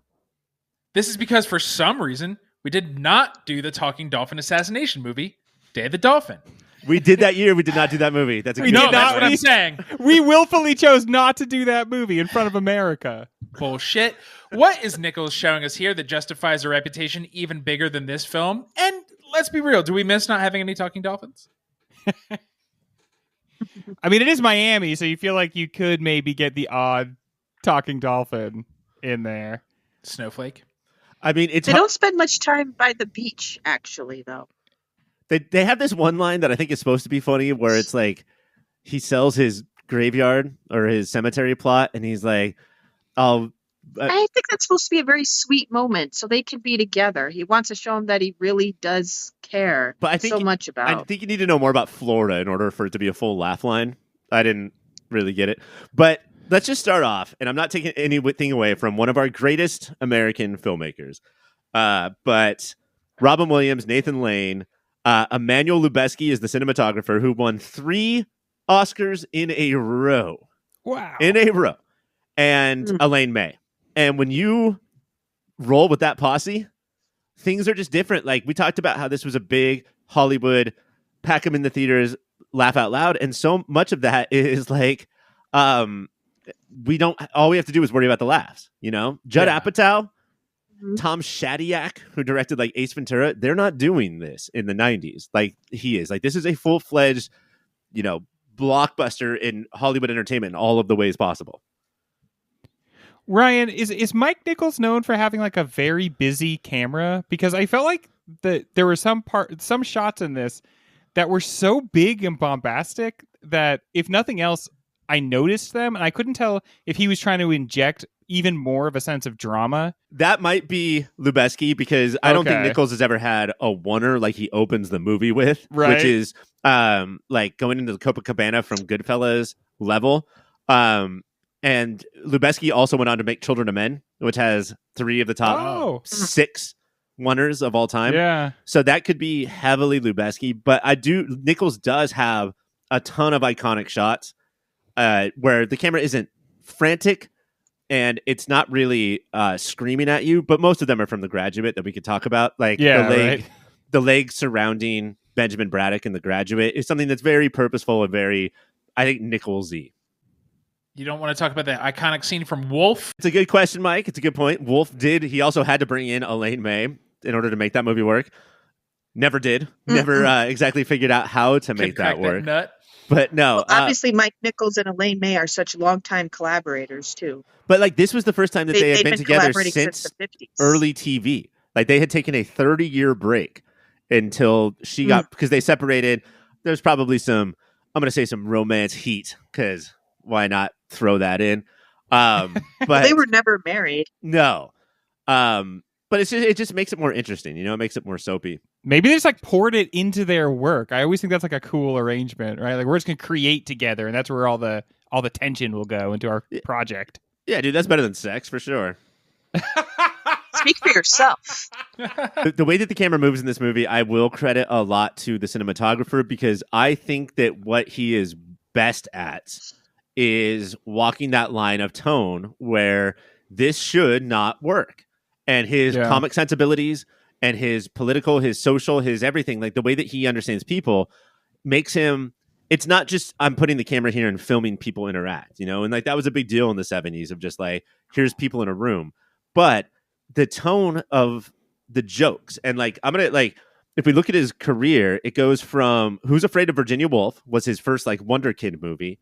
Speaker 1: This is because for some reason we did not do the Talking Dolphin assassination movie, Day of the Dolphin.
Speaker 2: We did that year. We did not do that movie. That's a good
Speaker 3: did
Speaker 1: No,
Speaker 2: point.
Speaker 1: that's
Speaker 3: not.
Speaker 1: what I'm saying.
Speaker 3: We willfully chose not to do that movie in front of America.
Speaker 1: Bullshit. What is Nichols showing us here that justifies a reputation even bigger than this film? And let's be real, do we miss not having any talking dolphins?
Speaker 3: I mean, it is Miami, so you feel like you could maybe get the odd talking dolphin in there.
Speaker 1: Snowflake.
Speaker 2: I mean, it's
Speaker 4: they don't spend much time by the beach, actually, though.
Speaker 2: They have this one line that I think is supposed to be funny where it's like he sells his graveyard or his cemetery plot and he's like, oh,
Speaker 4: I think that's supposed to be a very sweet moment, so they can be together. He wants to show him that he really does care
Speaker 2: But I think
Speaker 4: so much about.
Speaker 2: I think you need to know more about Florida in order for it to be a full laugh line. I didn't really get it. But let's just start off, and I'm not taking anything away from one of our greatest American filmmakers. But Robin Williams, Nathan Lane, Emmanuel Lubezki is the cinematographer who won 3 Oscars in a row.
Speaker 3: Wow.
Speaker 2: And Elaine May. And when you roll with that posse, things are just different. Like we talked about how this was a big Hollywood, pack them in the theaters, laugh out loud. And so much of that is like, all we have to do is worry about the laughs, you know? Judd Apatow, Tom Shadyac, who directed like Ace Ventura, they're not doing this in the 90s like he is. Like this is a full-fledged, you know, blockbuster in Hollywood entertainment in all of the ways possible.
Speaker 3: Ryan, is Mike Nichols known for having like a very busy camera? Because I felt like there were some shots in this that were so big and bombastic that if nothing else, I noticed them and I couldn't tell if he was trying to inject even more of a sense of drama.
Speaker 2: That might be Lubezki because I don't think
Speaker 3: Okay.
Speaker 2: Nichols has ever had a oneer like he opens the movie with,
Speaker 3: Right.
Speaker 2: which is like going into the Copacabana from Goodfellas level. And Lubezki also went on to make Children of Men, which has 3 of the top 6 oneers of all time.
Speaker 3: Yeah.
Speaker 2: So that could be heavily Lubezki, but Nichols does have a ton of iconic shots where the camera isn't frantic and it's not really screaming at you, but most of them are from The Graduate that we could talk about. Like the leg surrounding Benjamin Braddock in The Graduate is something that's very purposeful and very, I think, Nichols-y.
Speaker 1: You don't want to talk about that iconic scene from Wolf?
Speaker 2: It's a good question, Mike. It's a good point. He also had to bring in Elaine May in order to make that movie work. Never did. Never exactly figured out how to make that work.
Speaker 1: Nut.
Speaker 2: But no,
Speaker 4: Well, obviously, Mike Nichols and Elaine May are such longtime collaborators too.
Speaker 2: but like this was the first time that they had
Speaker 4: They've
Speaker 2: been together
Speaker 4: collaborating
Speaker 2: since
Speaker 4: the 50s.
Speaker 2: early TV. Like they had taken a 30-year break until she got, because they separated. There's probably some, I'm going to say some romance heat, because why not throw that in? But
Speaker 4: they were never married.
Speaker 2: No. But it just makes it more interesting. You know, it makes it more soapy.
Speaker 3: Maybe they just like poured it into their work. I always think that's like a cool arrangement, right? Like we're just gonna create together, and that's where all the tension will go into our project.
Speaker 2: Yeah, dude, that's better than sex for sure.
Speaker 4: Speak for yourself.
Speaker 2: The way that the camera moves in this movie, I will credit a lot to the cinematographer, because I think that what he is best at is walking that line of tone where this should not work. And his comic sensibilities and his political, his social, his everything, like the way that he understands people makes him, it's not just I'm putting the camera here and filming people interact, you know? And like that was a big deal in the 70s of just like, here's people in a room. But the tone of the jokes, and like, I'm going to like, if we look at his career, it goes from Who's Afraid of Virginia Woolf was his first like Wonder Kid movie.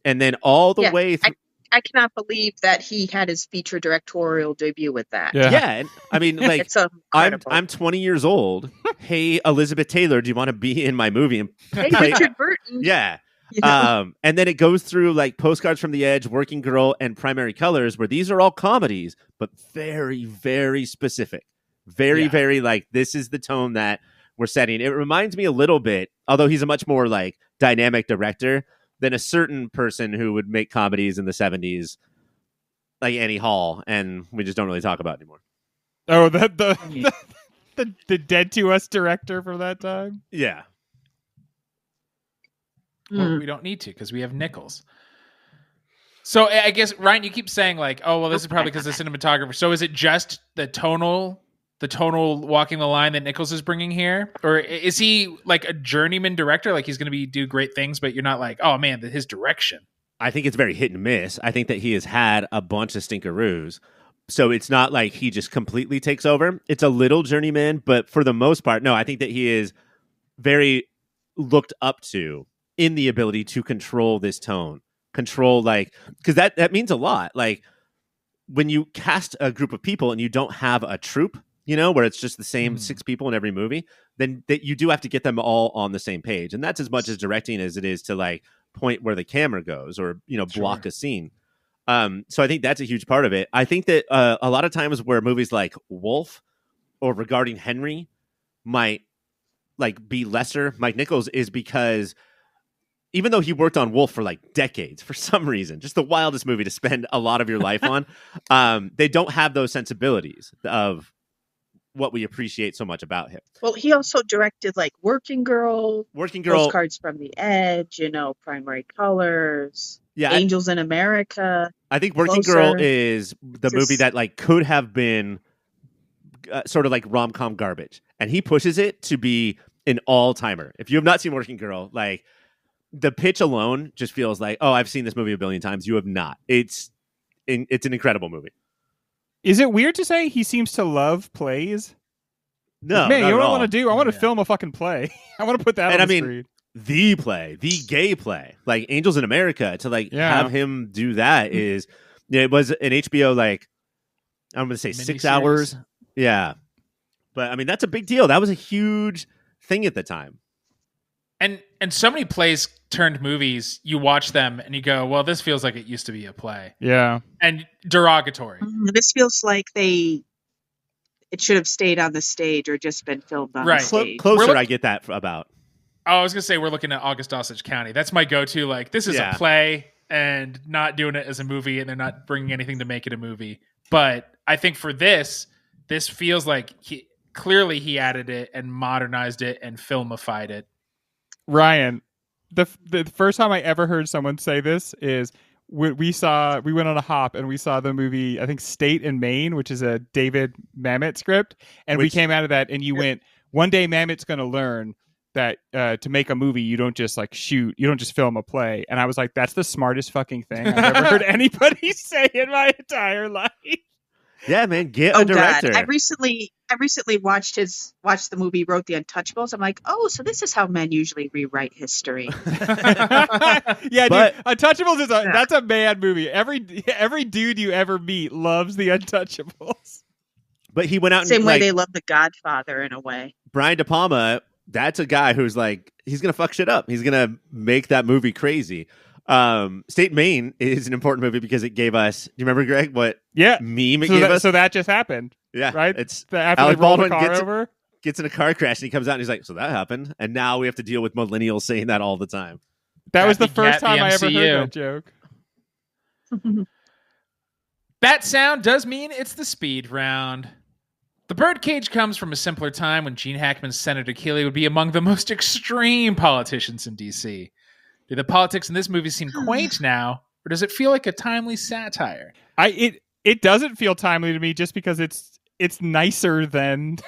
Speaker 2: And then all the way through.
Speaker 4: I cannot believe that he had his feature directorial debut with that.
Speaker 2: Yeah, and I mean, like,
Speaker 4: it's incredible.
Speaker 2: I'm 20 years old. Hey, Elizabeth Taylor, do you want to be in my movie? And
Speaker 4: hey, Richard Burton.
Speaker 2: Yeah.
Speaker 4: You know?
Speaker 2: And then it goes through like Postcards from the Edge, Working Girl, and Primary Colors, where these are all comedies, but very, very specific. Very like, this is the tone that we're setting. It reminds me a little bit, although he's a much more like dynamic director, than a certain person who would make comedies in the 70s, like Annie Hall, and we just don't really talk about anymore.
Speaker 3: Oh, the Dead to Us director from that time?
Speaker 2: Yeah.
Speaker 1: Well, we don't need to, because we have Nichols. So I guess, Ryan, you keep saying like, oh, well, this is probably because of the cinematographer. So is it just the tonal walking the line that Nichols is bringing here? Or is he like a journeyman director? Like he's going to do great things, but you're not like, oh man, his direction.
Speaker 2: I think it's very hit and miss. I think that he has had a bunch of stinkeroos. So it's not like he just completely takes over. It's a little journeyman, but for the most part, no, I think that he is very looked up to in the ability to control this tone. Control, like, because that means a lot. Like when you cast a group of people and you don't have a troupe, you know, where it's just the same 6 people in every movie, then that you do have to get them all on the same page. And that's as much as directing as it is to like point where the camera goes or, you know, block a scene. So I think that's a huge part of it. I think that a lot of times where movies like Wolf or Regarding Henry might like be lesser, Mike Nichols, is because even though he worked on Wolf for like decades, for some reason, just the wildest movie to spend a lot of your life on, they don't have those sensibilities of what we appreciate so much about him.
Speaker 4: Well, he also directed like Working Girl, Postcards from the Edge, you know, Primary Colors, Angels in America.
Speaker 2: I think Working Girl is the movie that like could have been sort of like rom-com garbage, and he pushes it to be an all-timer. If you have not seen Working Girl, like the pitch alone just feels like, oh, I've seen this movie a billion times. You have not. It's an incredible movie.
Speaker 3: Is it weird to say he seems to love plays?
Speaker 2: No,
Speaker 3: man, you know what I want to do? I want to film a fucking play. I want to put that on the screen.
Speaker 2: The play, the gay play, like Angels in America, to like have him do that is, it was an HBO, like, I'm going to say 6 hours. Yeah. But I mean, that's a big deal. That was a huge thing at the time.
Speaker 1: And so many plays turned movies, you watch them and you go, well, this feels like it used to be a play.
Speaker 3: Yeah.
Speaker 1: And derogatory.
Speaker 4: This feels like it should have stayed on the stage or just been filmed on the stage.
Speaker 2: Closer, I get that about.
Speaker 1: Oh, I was going to say, we're looking at August Osage County. That's my go-to. Like, this is a play and not doing it as a movie, and they're not bringing anything to make it a movie. But I think for this feels like clearly he added it and modernized it and filmified it.
Speaker 3: Ryan, the first time I ever heard someone say this is we went on a hop and we saw the movie, I think State and Maine, which is a David Mamet script. And we came out of that and you went, one day Mamet's going to learn that to make a movie, you don't just like shoot, you don't just film a play. And I was like, that's the smartest fucking thing I've ever heard anybody say in my entire life.
Speaker 2: Yeah, man, get
Speaker 4: Oh
Speaker 2: a director.
Speaker 4: God! I recently watched the movie He Wrote the Untouchables. I'm like, oh, so this is how men usually rewrite history.
Speaker 3: Yeah,
Speaker 2: But-
Speaker 3: dude, Untouchables is that's a man movie. Every dude you ever meet loves the Untouchables.
Speaker 2: But he went out
Speaker 4: Same
Speaker 2: and
Speaker 4: way
Speaker 2: like
Speaker 4: they love The Godfather in a way.
Speaker 2: Brian De Palma. That's a guy who's like he's gonna fuck shit up. He's gonna make that movie crazy. State Maine is an important movie because it gave us. Do you remember, Greg? What
Speaker 3: Yeah,
Speaker 2: meme it
Speaker 3: so
Speaker 2: gave
Speaker 3: that,
Speaker 2: us?
Speaker 3: so that just happened,
Speaker 2: Yeah,
Speaker 3: right?
Speaker 2: It's
Speaker 3: After
Speaker 2: Alec
Speaker 3: they rolled the
Speaker 2: Baldwin
Speaker 3: car over.
Speaker 2: gets in a car crash and he comes out and he's like, "So that happened," and now we have to deal with millennials saying that all the time.
Speaker 3: That was the
Speaker 1: Happy
Speaker 3: first
Speaker 1: Cat,
Speaker 3: time
Speaker 1: the
Speaker 3: I ever
Speaker 1: MCU.
Speaker 3: heard that joke.
Speaker 1: That sound does mean it's the speed round. The Birdcage comes from a simpler time when Gene Hackman's Senator Keeley would be among the most extreme politicians in D.C. Do the politics in this movie seem quaint now, or does it feel like a timely satire?
Speaker 3: It doesn't feel timely to me just because it's nicer than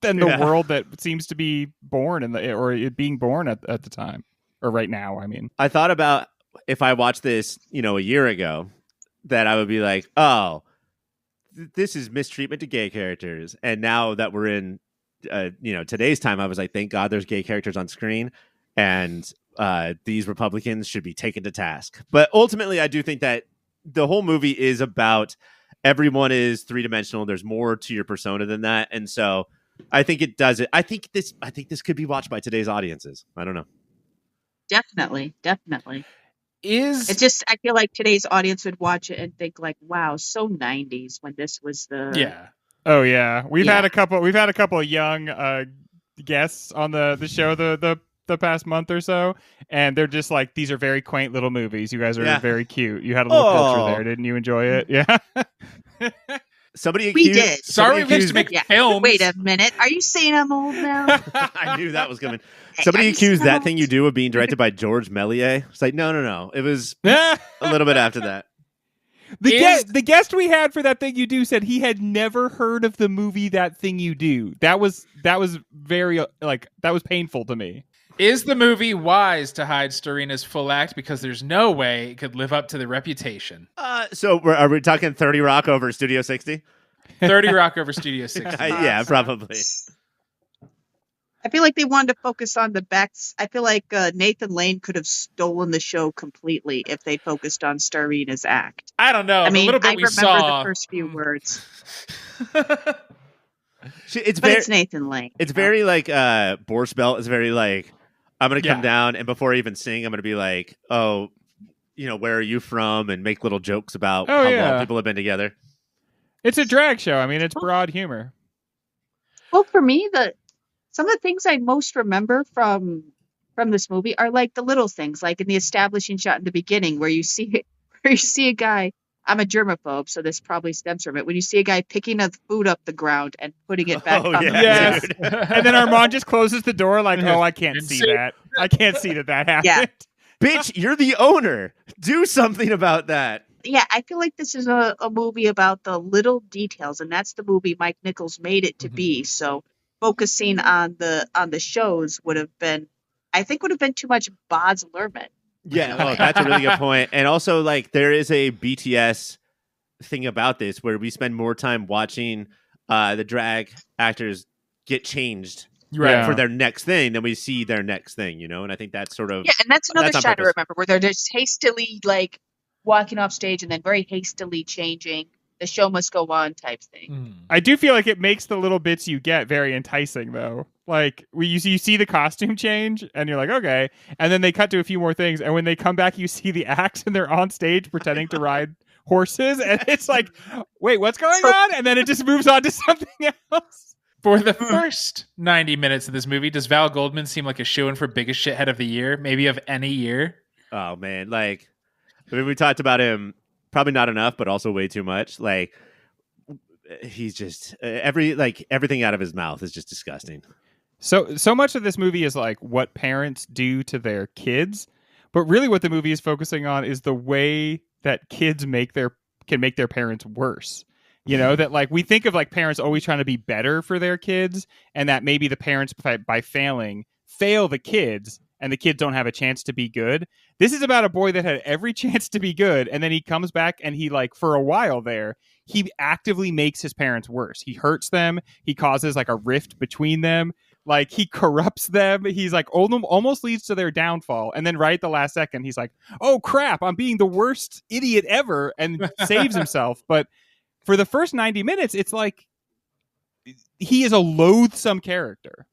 Speaker 3: the world that seems to be born or it being born at the time or right now. I mean,
Speaker 2: I thought about if I watched this, a year ago, that I would be like, oh, this is mistreatment to gay characters. And now that we're in, today's time, I was like, thank God there's gay characters on screen, and these Republicans should be taken to task. But ultimately, I do think that the whole movie is about everyone is three-dimensional. There's more to your persona than that, and so I think it does it. I think this could be watched by today's audiences. I don't know.
Speaker 4: Definitely.
Speaker 1: Is
Speaker 4: It's just, I feel like today's audience would watch it and think like, wow, so 90s when this was the...
Speaker 1: yeah.
Speaker 3: oh yeah, we've
Speaker 4: Yeah.
Speaker 3: had a couple of young guests on the show the past month or so, and they're just like, these are very quaint little movies. You guys are very cute. You had a little culture there, didn't you? Enjoy it? Yeah.
Speaker 2: Somebody
Speaker 4: We
Speaker 2: accused,
Speaker 4: did.
Speaker 1: Sorry,
Speaker 2: somebody
Speaker 1: we used
Speaker 2: accused
Speaker 1: to make
Speaker 4: Yeah.
Speaker 1: films.
Speaker 4: Wait a minute. Are you saying I'm old now?
Speaker 2: I knew that was coming.
Speaker 4: Hey,
Speaker 2: Somebody
Speaker 4: are you
Speaker 2: accused
Speaker 4: saying I'm
Speaker 2: that thing
Speaker 4: old?
Speaker 2: you do of being directed by George Méliès. It's like, no. It was
Speaker 3: the
Speaker 2: a little bit after that.
Speaker 3: guest we had for That Thing You Do said he had never heard of the movie That Thing You Do. That was very that was painful to me.
Speaker 1: Is the movie wise to hide Starina's full act because there's no way it could live up to the reputation?
Speaker 2: So are we talking 30 Rock over Studio 60?
Speaker 1: 30 Rock over Studio 60.
Speaker 2: Yeah, probably.
Speaker 4: I feel like they wanted to focus on the backs. I feel like Nathan Lane could have stolen the show completely if they focused on Starina's act.
Speaker 1: I don't know.
Speaker 4: I mean,
Speaker 1: the little bit
Speaker 4: I
Speaker 1: we
Speaker 4: remember
Speaker 1: saw.
Speaker 4: the first few words,
Speaker 2: It's
Speaker 4: but
Speaker 2: very,
Speaker 4: it's Nathan Lane.
Speaker 2: it's very like Borscht Belt. It's very like, I'm going to come
Speaker 1: Yeah.
Speaker 2: down, and before I even sing, I'm going to be like, oh, where are you from? And make little jokes about
Speaker 3: Oh,
Speaker 2: how
Speaker 3: yeah.
Speaker 2: long people have been together.
Speaker 3: It's a drag show. I mean, it's broad humor.
Speaker 4: Well, for me, some of the things I most remember from this movie are like the little things, like in the establishing shot in the beginning, where you see a guy. I'm a germaphobe, so this probably stems from it. When you see a guy picking up food up the ground and putting it back
Speaker 2: Oh,
Speaker 4: on
Speaker 2: yeah.
Speaker 4: the
Speaker 3: Yes.
Speaker 2: dude.
Speaker 3: And then Armand just closes the door like, oh, I can't see that. I can't see that happened.
Speaker 4: Yeah.
Speaker 2: Bitch, you're the owner. Do something about that.
Speaker 4: Yeah, I feel like this is a movie about the little details, and that's the movie Mike Nichols made it to be. So focusing on the shows would have been too much Baz Luhrmann.
Speaker 2: Yeah, oh, that's a really good point. And also, like, there is a BTS thing about this where we spend more time watching the drag actors get changed
Speaker 3: Right.
Speaker 2: for their next thing than we see their next thing, And I think that's sort of
Speaker 4: Yeah, and that's another
Speaker 2: That's on
Speaker 4: shot I
Speaker 2: purpose.
Speaker 4: remember where they're just hastily like walking off stage and then very hastily changing. The show must go on type thing.
Speaker 3: I do feel like it makes the little bits you get very enticing, though. Like, you see the costume change, and you're like, okay. And then they cut to a few more things, and when they come back, you see the act, and they're on stage pretending to ride horses, and it's like, wait, what's going on? And then it just moves on to something else.
Speaker 1: For the first 90 minutes of this movie, does Val Goldman seem like a shoo-in for biggest shithead of the year? Maybe of any year?
Speaker 2: oh man, like we talked about him probably not enough, but also way too much. Like he's just everything out of his mouth is just disgusting.
Speaker 3: So much of this movie is like what parents do to their kids, but really what the movie is focusing on is the way that kids can make their parents worse. That like we think of like parents always trying to be better for their kids, and that maybe the parents by failing fail the kids, and the kids don't have a chance to be good. This is about a boy that had every chance to be good, and then he comes back and he, like, for a while there, he actively makes his parents worse. He hurts them. He causes like a rift between them. Like, he corrupts them. He's like almost leads to their downfall. And then right at the last second, he's like, oh crap, I'm being the worst idiot ever, and saves himself. But for the first 90 minutes, it's like he is a loathsome character.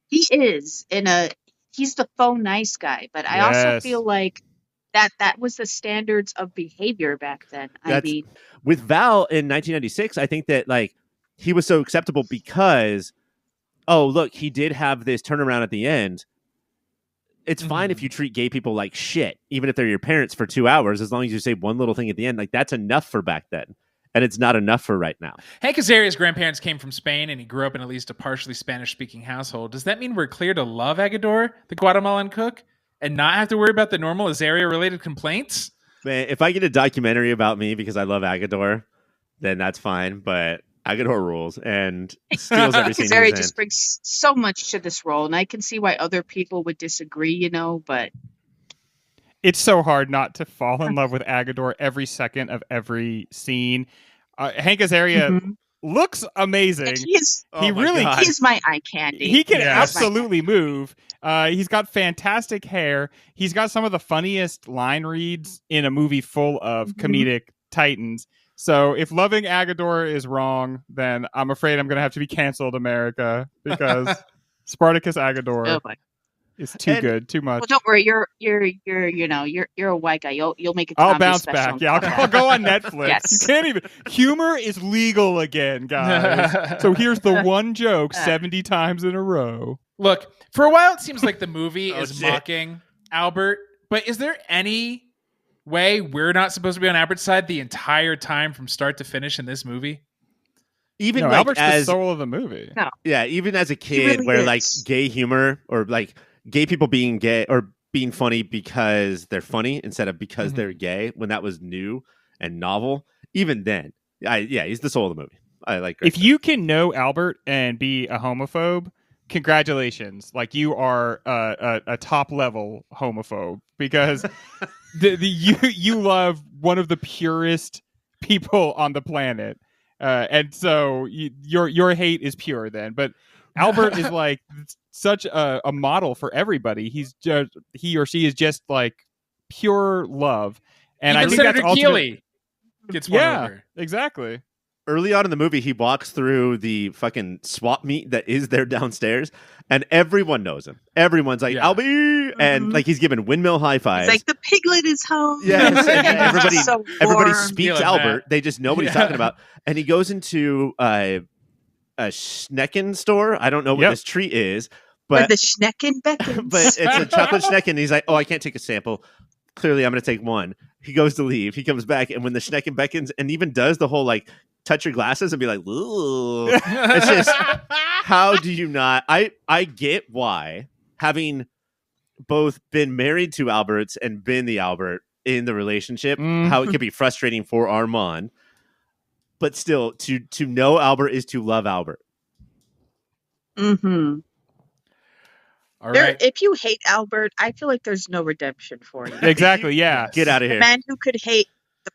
Speaker 4: He is he's the faux nice guy, but I also feel like that was the standards of behavior back then.
Speaker 2: With Val in 1996, I think that, like, he was so acceptable because, oh, look, he did have this turnaround at the end. It's fine if you treat gay people like shit, even if they're your parents, for 2 hours, as long as you say one little thing at the end. Like, that's enough for back then. And it's not enough for right now.
Speaker 1: Hank Azaria's grandparents came from Spain, and he grew up in at least a partially Spanish-speaking household. Does that mean we're clear to love Agador, the Guatemalan cook, and not have to worry about the normal Azaria-related complaints?
Speaker 2: Man, if I get a documentary about me because I love Agador, then that's fine. But Agador rules and steals everything.
Speaker 4: Azaria just brings so much to this role, and I can see why other people would disagree, but...
Speaker 3: It's so hard not to fall in love with Agador every second of every scene. Hank Azaria looks amazing.
Speaker 4: He's my eye candy.
Speaker 3: He can absolutely move. He's got fantastic hair. He's got some of the funniest line reads in a movie full of comedic titans. So if loving Agador is wrong, then I'm afraid I'm going to have to be canceled, America, because Spartacus Agador is too good, too much.
Speaker 4: Well, don't worry. You're a white guy. You'll make a
Speaker 3: I'll
Speaker 4: comedy
Speaker 3: bounce
Speaker 4: special.
Speaker 3: back. Yeah, I'll go on Netflix.
Speaker 4: Yes.
Speaker 3: You can't even. Humor is legal again, guys. So here's the one joke 70 times in a row.
Speaker 1: Look, for a while it seems like the movie is mocking Albert, but is there any way we're not supposed to be on Albert's side the entire time from start to finish in this movie?
Speaker 2: Even
Speaker 3: no,
Speaker 2: like
Speaker 3: Albert's
Speaker 2: as
Speaker 3: the soul of the movie.
Speaker 4: No.
Speaker 2: Yeah, even as a kid,
Speaker 4: really
Speaker 2: where
Speaker 4: is.
Speaker 2: like gay humor or like gay people being gay or being funny because they're funny instead of because they're gay, when that was new and novel, even then, he's the soul of the movie. I like.
Speaker 3: If you can know Albert and be a homophobe, congratulations! Like, you are a top level homophobe, because you love one of the purest people on the planet, and so your hate is pure then. But Albert is like such a model for everybody. He or she is just like pure love, and
Speaker 1: even
Speaker 3: I think
Speaker 1: Senator
Speaker 3: that's
Speaker 1: Keeley gets one over.
Speaker 3: Exactly.
Speaker 2: Early on in the movie, he walks through the fucking swap meet that is there downstairs, and everyone knows him. Everyone's like, Albie! And like, he's giving windmill high fives.
Speaker 4: It's like, the piglet is home.
Speaker 2: Yes, and everybody
Speaker 4: warm.
Speaker 2: speaks
Speaker 1: Feeling
Speaker 2: Albert.
Speaker 1: that.
Speaker 2: They just know what he's talking about. And he goes into a Schnecken store. I don't know what this treat is,
Speaker 4: Where
Speaker 2: but
Speaker 4: the Schnecken beckons.
Speaker 2: but it's a chocolate Schnecken. He's like, oh, I can't take a sample. Clearly, I'm going to take one. He goes to leave. He comes back, and when the Schnecken beckons, and even does the whole like touch your glasses and be like, ooh. It's just, how do you not? I get why, having both been married to Alberts and been the Albert in the relationship, how it could be frustrating for Armand. But still, to know Albert is to love Albert.
Speaker 4: Mm-hmm.
Speaker 1: All right.
Speaker 4: If you hate Albert, I feel like there's no redemption for you.
Speaker 3: Exactly. Yeah.
Speaker 2: Get out of here.
Speaker 4: The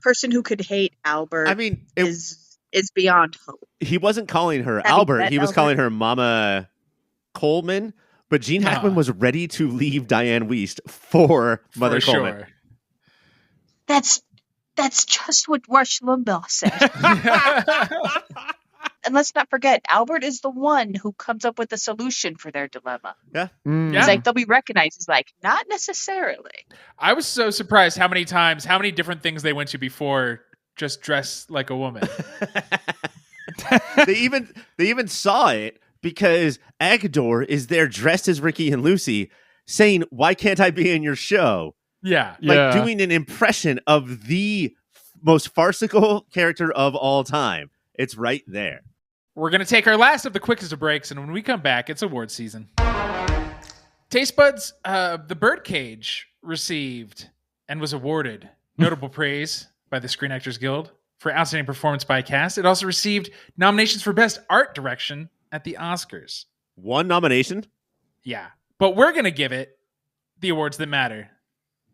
Speaker 4: person who could hate Albert,
Speaker 2: I mean,
Speaker 4: is beyond hope.
Speaker 2: he wasn't calling her
Speaker 4: Have you
Speaker 2: Albert.
Speaker 4: met
Speaker 2: He was
Speaker 4: Albert?
Speaker 2: calling her Mama Coleman. But Gene Hackman was ready to leave Diane Wiest for Mother
Speaker 1: For
Speaker 2: Coleman.
Speaker 1: sure.
Speaker 4: That's just what Rush Limbaugh said. And let's not forget, Albert is the one who comes up with the solution for their dilemma.
Speaker 2: Yeah.
Speaker 4: He's like, they'll be recognized. He's like, not necessarily.
Speaker 1: I was so surprised how many different things they went to before just dress like a woman.
Speaker 2: They even saw it because Agador is there dressed as Ricky and Lucy saying, why can't I be in your show?
Speaker 1: Yeah.
Speaker 2: Like doing an impression of the most farcical character of all time. It's right there.
Speaker 1: We're going to take our last of the quickest of breaks, and when we come back, it's award season. Taste Buds, the Birdcage received and was awarded notable praise by the Screen Actors Guild for outstanding performance by a cast. It also received nominations for Best Art Direction at the Oscars.
Speaker 2: One nomination?
Speaker 1: Yeah. But we're going to give it the awards that matter,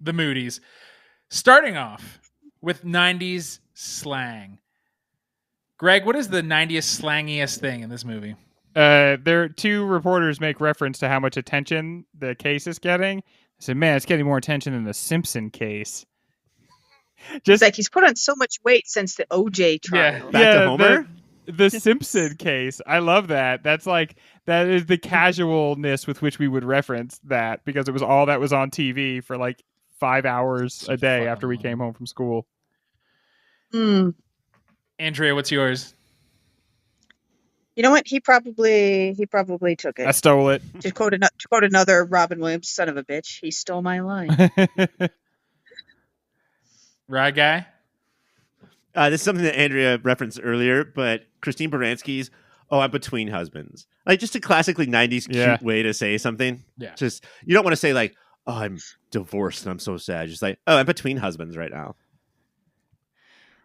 Speaker 1: the Moodies. Starting off with 90s slang. Greg, what is the 90s slangiest thing in this movie?
Speaker 3: There, two reporters make reference to how much attention the case is getting. I said, man, it's getting more attention than the Simpson case.
Speaker 4: It's like he's put on so much weight since the OJ trial.
Speaker 2: Back to Homer?
Speaker 3: The Simpson case. I love that. That is the casualness with which we would reference that, because it was all that was on TV for like 5 hours a day after we came home from school.
Speaker 1: Andrea, what's yours?
Speaker 4: You know what? He probably took it.
Speaker 3: I stole it.
Speaker 4: To quote another Robin Williams, son of a bitch, he stole my line.
Speaker 1: Right, guy?
Speaker 2: This is something that Andrea referenced earlier, but Christine Baranski's, I'm between husbands. Like, just a classically 90s cute way to say something.
Speaker 1: Yeah.
Speaker 2: Just, you don't want to say like, I'm divorced and I'm so sad. Just like, I'm between husbands right now.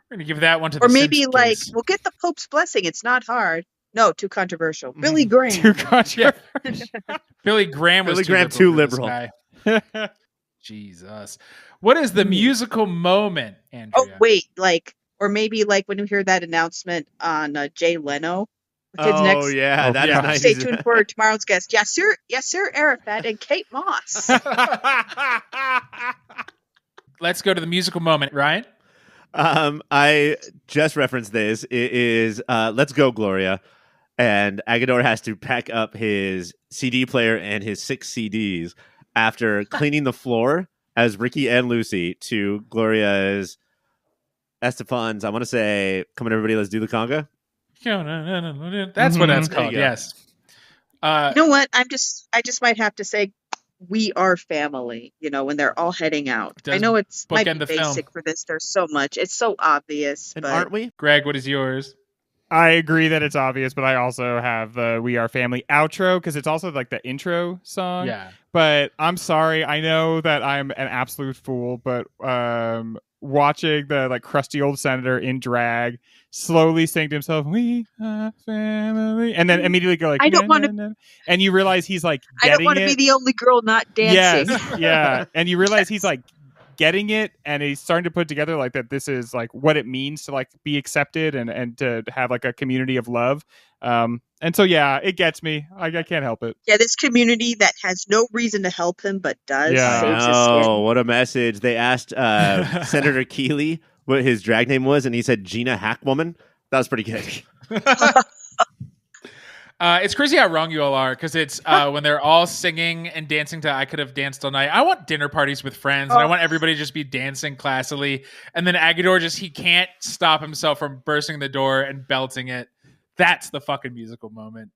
Speaker 1: We're going to give that one to the
Speaker 4: Or maybe
Speaker 1: Simpson
Speaker 4: like,
Speaker 1: case.
Speaker 4: we'll get the Pope's blessing. It's not hard. No, too controversial. Billy Graham.
Speaker 3: Too controversial.
Speaker 1: Billy Graham was
Speaker 2: too liberal.
Speaker 1: For this guy. Jesus. What is the musical moment, Andrea?
Speaker 4: Oh, wait. Or maybe like when you hear that announcement on Jay Leno. That's
Speaker 2: nice.
Speaker 4: Stay tuned for tomorrow's guest. Yes, sir, Arafat and Kate Moss.
Speaker 1: Let's go to the musical moment, Ryan.
Speaker 2: I just referenced this. It is Let's Go, Gloria. And Agador has to pack up his CD player and his 6 CDs after cleaning the floor as Ricky and Lucy to Gloria's Estefan's, I want to say, come on, everybody, let's do the conga.
Speaker 1: That's what that's called, yes.
Speaker 4: You know what? I just might have to say, we are family, when they're all heading out. I know it's might be basic for this. There's so much. It's so obvious.
Speaker 2: And
Speaker 4: but
Speaker 2: aren't we?
Speaker 1: Greg, what is yours?
Speaker 3: I agree that it's obvious, but I also have the We Are Family outro, because it's also like the intro song.
Speaker 1: Yeah.
Speaker 3: But I'm sorry. I know that I'm an absolute fool, but watching the like crusty old senator in drag slowly sing to himself, "We are family," and then immediately go like,
Speaker 4: I don't want to,
Speaker 3: and you realize he's like getting
Speaker 4: I don't want to be the only girl not dancing.
Speaker 3: Yes, yeah, and you realize he's like getting it, and he's starting to put together like that this is like what it means to like be accepted and to have like a community of love. And so it gets me. I can't help it.
Speaker 4: Yeah, this community that has no reason to help him but does. Saves his skin.
Speaker 2: Oh, what a message. They asked Senator Keeley what his drag name was, and he said Gina Hackwoman. That was pretty good.
Speaker 1: It's crazy how wrong you all are, because it's when they're all singing and dancing to I Could Have Danced All Night. I want dinner parties with friends, and I want everybody to just be dancing classily. And then Agador he can't stop himself from bursting the door and belting it. That's the fucking musical moment.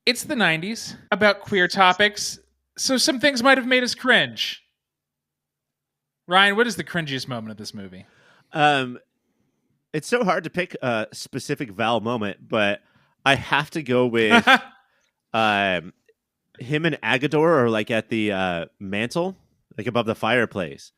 Speaker 1: It's the 90s, about queer topics, so some things might have made us cringe. Ryan, what is the cringiest moment of this movie?
Speaker 2: It's so hard to pick a specific Val moment, but I have to go with him and Agador are like at the mantle, like above the fireplace.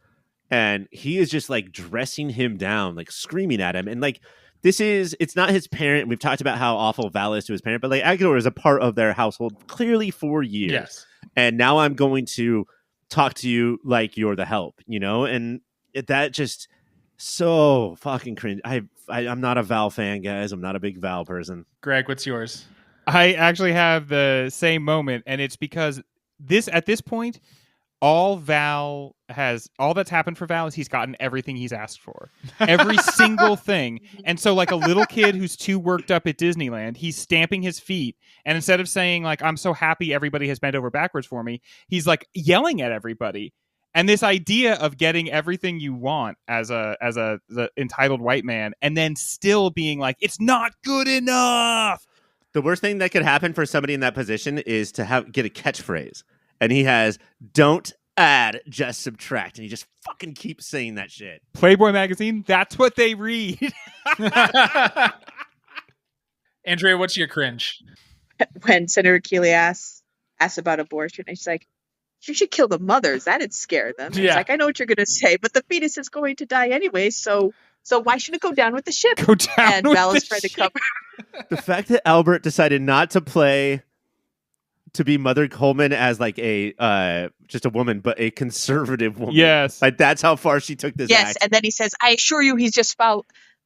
Speaker 2: And he is just like dressing him down, like screaming at him. And like, it's not his parent. We've talked about how awful Val is to his parent, but like Agador is a part of their household clearly for years.
Speaker 1: Yes.
Speaker 2: And now I'm going to talk to you like you're the help, and that just so fucking cringe. I'm not a Val fan, guys. I'm not a big Val person.
Speaker 1: Greg, what's yours?
Speaker 3: I actually have the same moment, and it's because at this point, all that's happened for Val is he's gotten everything he's asked for. Every single thing. And so like a little kid who's too worked up at Disneyland, he's stamping his feet. And instead of saying like, I'm so happy everybody has bent over backwards for me, he's like yelling at everybody. And this idea of getting everything you want as the entitled white man, and then still being like, it's not good enough.
Speaker 2: The worst thing that could happen for somebody in that position is to get a catchphrase. And he has, don't add, just subtract. And he just fucking keeps saying that shit.
Speaker 3: Playboy magazine, that's what they read.
Speaker 1: Andrea, what's your cringe?
Speaker 4: When Senator Keeley asks about abortion, and she's like, you should kill the mothers. That'd scare them.
Speaker 1: Yeah.
Speaker 4: It's like, I know what you're going to say, but the fetus is going to die anyway, so why should it go down with the ship?
Speaker 3: Go down
Speaker 4: and
Speaker 3: with
Speaker 4: Val is
Speaker 3: the
Speaker 4: trying to
Speaker 3: ship.
Speaker 4: cover.
Speaker 2: The fact that Albert decided not to play to be Mother Coleman as like a just a woman, but a conservative woman.
Speaker 3: Yes.
Speaker 2: Like that's how far she took this
Speaker 4: Yes,
Speaker 2: act.
Speaker 4: and then he says, "I assure you, he's just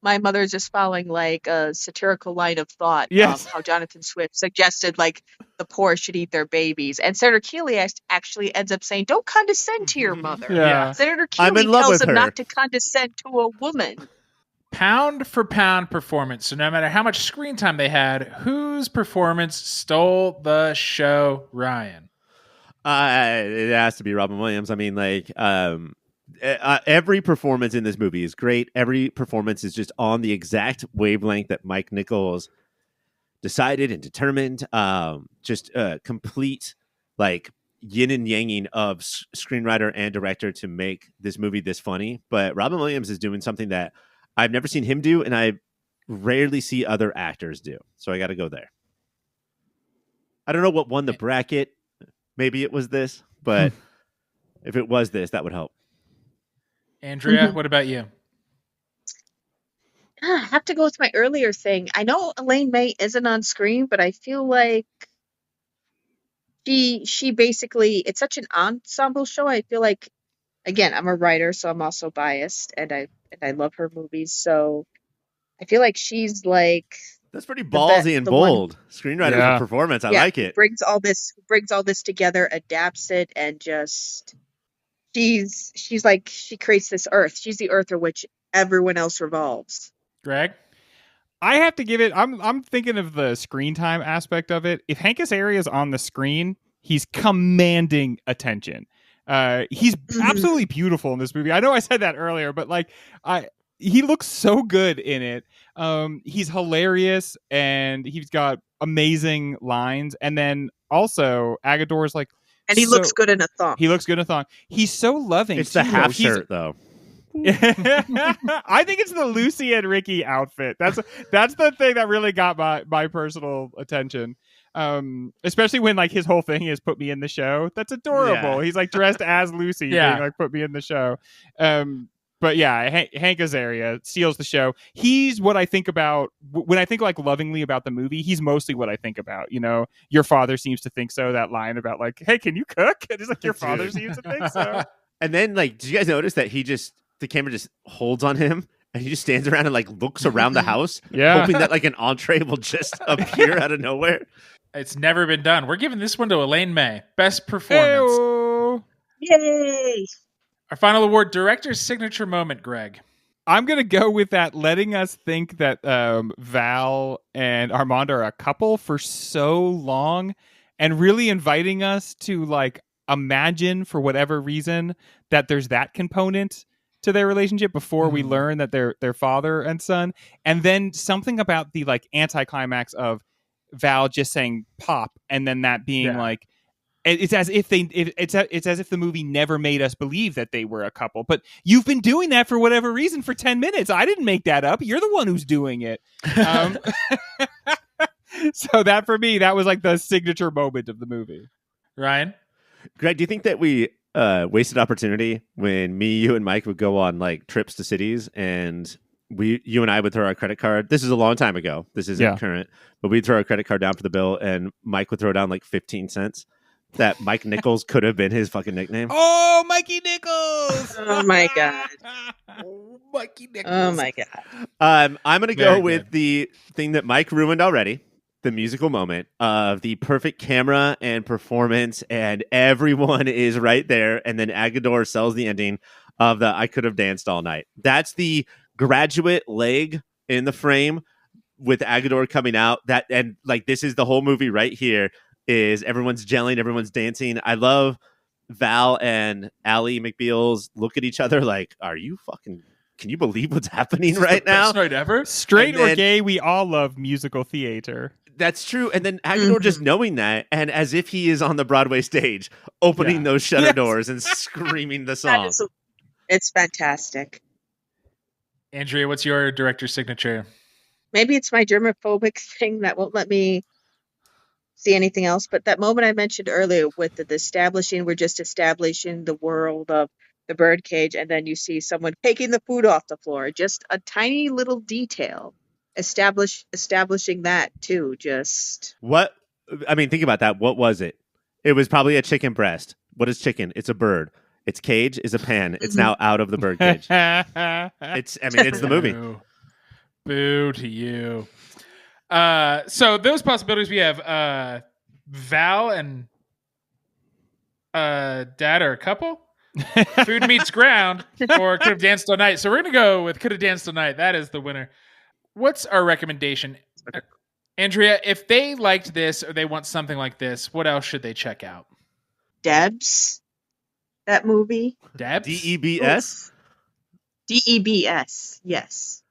Speaker 4: my mother's just following like a satirical line of thought.
Speaker 3: Yes.
Speaker 4: How Jonathan Swift suggested like the poor should eat their babies, and Senator Keeley actually ends up saying, "Don't condescend to your mother."
Speaker 3: Yeah.
Speaker 4: Senator
Speaker 2: I'm in
Speaker 4: Keeley
Speaker 2: love
Speaker 4: tells
Speaker 2: with
Speaker 4: him
Speaker 2: her.
Speaker 4: not to condescend to a woman.
Speaker 1: Pound for pound performance. So no matter how much screen time they had, whose performance stole the show, Ryan?
Speaker 2: It has to be Robin Williams. I mean, like, every performance in this movie is great. Every performance is just on the exact wavelength that Mike Nichols decided and determined. Just a complete, like, yin and yanging of screenwriter and director to make this movie this funny. But Robin Williams is doing something that I've never seen him do, and I rarely see other actors do. So I got to go there. I don't know what won the bracket. Maybe it was this, but if it was this, that would help.
Speaker 1: Andrea, what about you?
Speaker 4: I have to go with my earlier thing. I know Elaine May isn't on screen, but I feel like she basically, it's such an ensemble show. I feel like, again, I'm a writer, so I'm also biased, and I love her movies. So I feel like she's like
Speaker 2: That's pretty ballsy and
Speaker 4: the one-
Speaker 2: bold. Screenwriter
Speaker 3: Yeah.
Speaker 2: for performance. I
Speaker 4: yeah,
Speaker 2: like
Speaker 4: who
Speaker 2: it.
Speaker 4: brings all this together, adapts it, and just she's like, she creates this earth. She's the earth on which everyone else revolves.
Speaker 1: Greg?
Speaker 3: I have to give it. I'm thinking of the screen time aspect of it. If Hank Azaria is on the screen, he's commanding attention. He's absolutely beautiful in this movie. I know I said that earlier, but like he looks so good in it. He's hilarious and he's got amazing lines. And then also Agador's like,
Speaker 4: And he looks good in a thong.
Speaker 3: He looks good in a thong. He's so loving.
Speaker 2: It's the
Speaker 3: too,
Speaker 2: half
Speaker 3: though. He's-
Speaker 2: shirt, though.
Speaker 3: I think it's the Lucy and Ricky outfit. That's the thing that really got my personal attention. Especially when like his whole thing is put me in the show. That's adorable.
Speaker 2: Yeah.
Speaker 3: He's like dressed as Lucy,
Speaker 1: Yeah.
Speaker 3: being like put me in the show. But yeah, Hank Azaria steals the show. He's what I think about when I think like lovingly about the movie. He's mostly what I think about. You know, your father seems to think so. That line about like, hey, can you cook? And it's like your father seems to think so.
Speaker 2: And then, like, did you guys notice that the camera just holds on him and he just stands around and like looks around the house,
Speaker 3: Yeah.
Speaker 2: hoping that like an entree will just appear out of nowhere?
Speaker 1: It's never been done. We're giving this one to Elaine May. Best performance.
Speaker 3: Hey-o.
Speaker 4: Yay!
Speaker 1: Our final award, director's signature moment, Greg.
Speaker 3: I'm going to go with that, letting us think that Val and Armand are a couple for so long and really inviting us to like imagine for whatever reason that there's that component to their relationship before we learn that they're father and son. And then something about the like anticlimax of Val just saying pop and then that being like, it's as if it's as if the movie never made us believe that they were a couple. But you've been doing that for whatever reason for 10 minutes. I didn't make that up. You're the one who's doing it. So that for me, that was like the signature moment of the movie.
Speaker 1: Ryan?
Speaker 2: Greg, do you think that we wasted opportunity when me, you, and Mike would go on like trips to cities and you and I would throw our credit card? This is a long time ago. This isn't current, but we'd throw our credit card down for the bill and Mike would throw down like 15 cents. That Mike Nichols could have been his fucking nickname.
Speaker 3: Oh, Mikey Nichols!
Speaker 4: Oh my god!
Speaker 1: Oh, Mikey Nichols.
Speaker 4: Oh my god!
Speaker 2: I'm going to go
Speaker 1: Very
Speaker 2: with
Speaker 1: good.
Speaker 2: the thing that Mike ruined already. The musical moment of the perfect camera and performance, and everyone is right there. And then Agador sells the ending of the I Could Have Danced All Night. That's the graduate leg in the frame with Agador coming out. That and like this is the whole movie right here. Is everyone's gelling, everyone's dancing. I love Val and Ally McBeal's look at each other like, are you fucking, can you believe what's happening right now?
Speaker 1: Best night ever.
Speaker 3: Straight
Speaker 2: And
Speaker 3: or
Speaker 2: then-
Speaker 3: gay, we all love musical theater.
Speaker 2: That's true. And then Agador just knowing that, and as if he is on the Broadway stage, opening those shutter doors and screaming the song.
Speaker 4: It's fantastic.
Speaker 1: Andrea, what's your director's signature?
Speaker 4: Maybe it's my germophobic thing that won't let me see anything else. But that moment I mentioned earlier with the establishing, we're just establishing the world of the birdcage, and then you see someone taking the food off the floor. Just a tiny little detail. Establishing that too. Just
Speaker 2: What I mean, think about that. What was it? It was probably a chicken breast. What is chicken? It's a bird. Its cage is a pen. It's now out of the birdcage. It's the movie.
Speaker 1: Boo to you. So those possibilities we have Val and Dad are a couple. Food Meets Ground or Could Have Danced All Night. So we're going to go with Could Have Danced All Night. That is the winner. What's our recommendation? Andrea, if they liked this or they want something like this, what else should they check out?
Speaker 4: Debs, that movie.
Speaker 1: Debs?
Speaker 2: DEBS?
Speaker 4: DEBS, yes.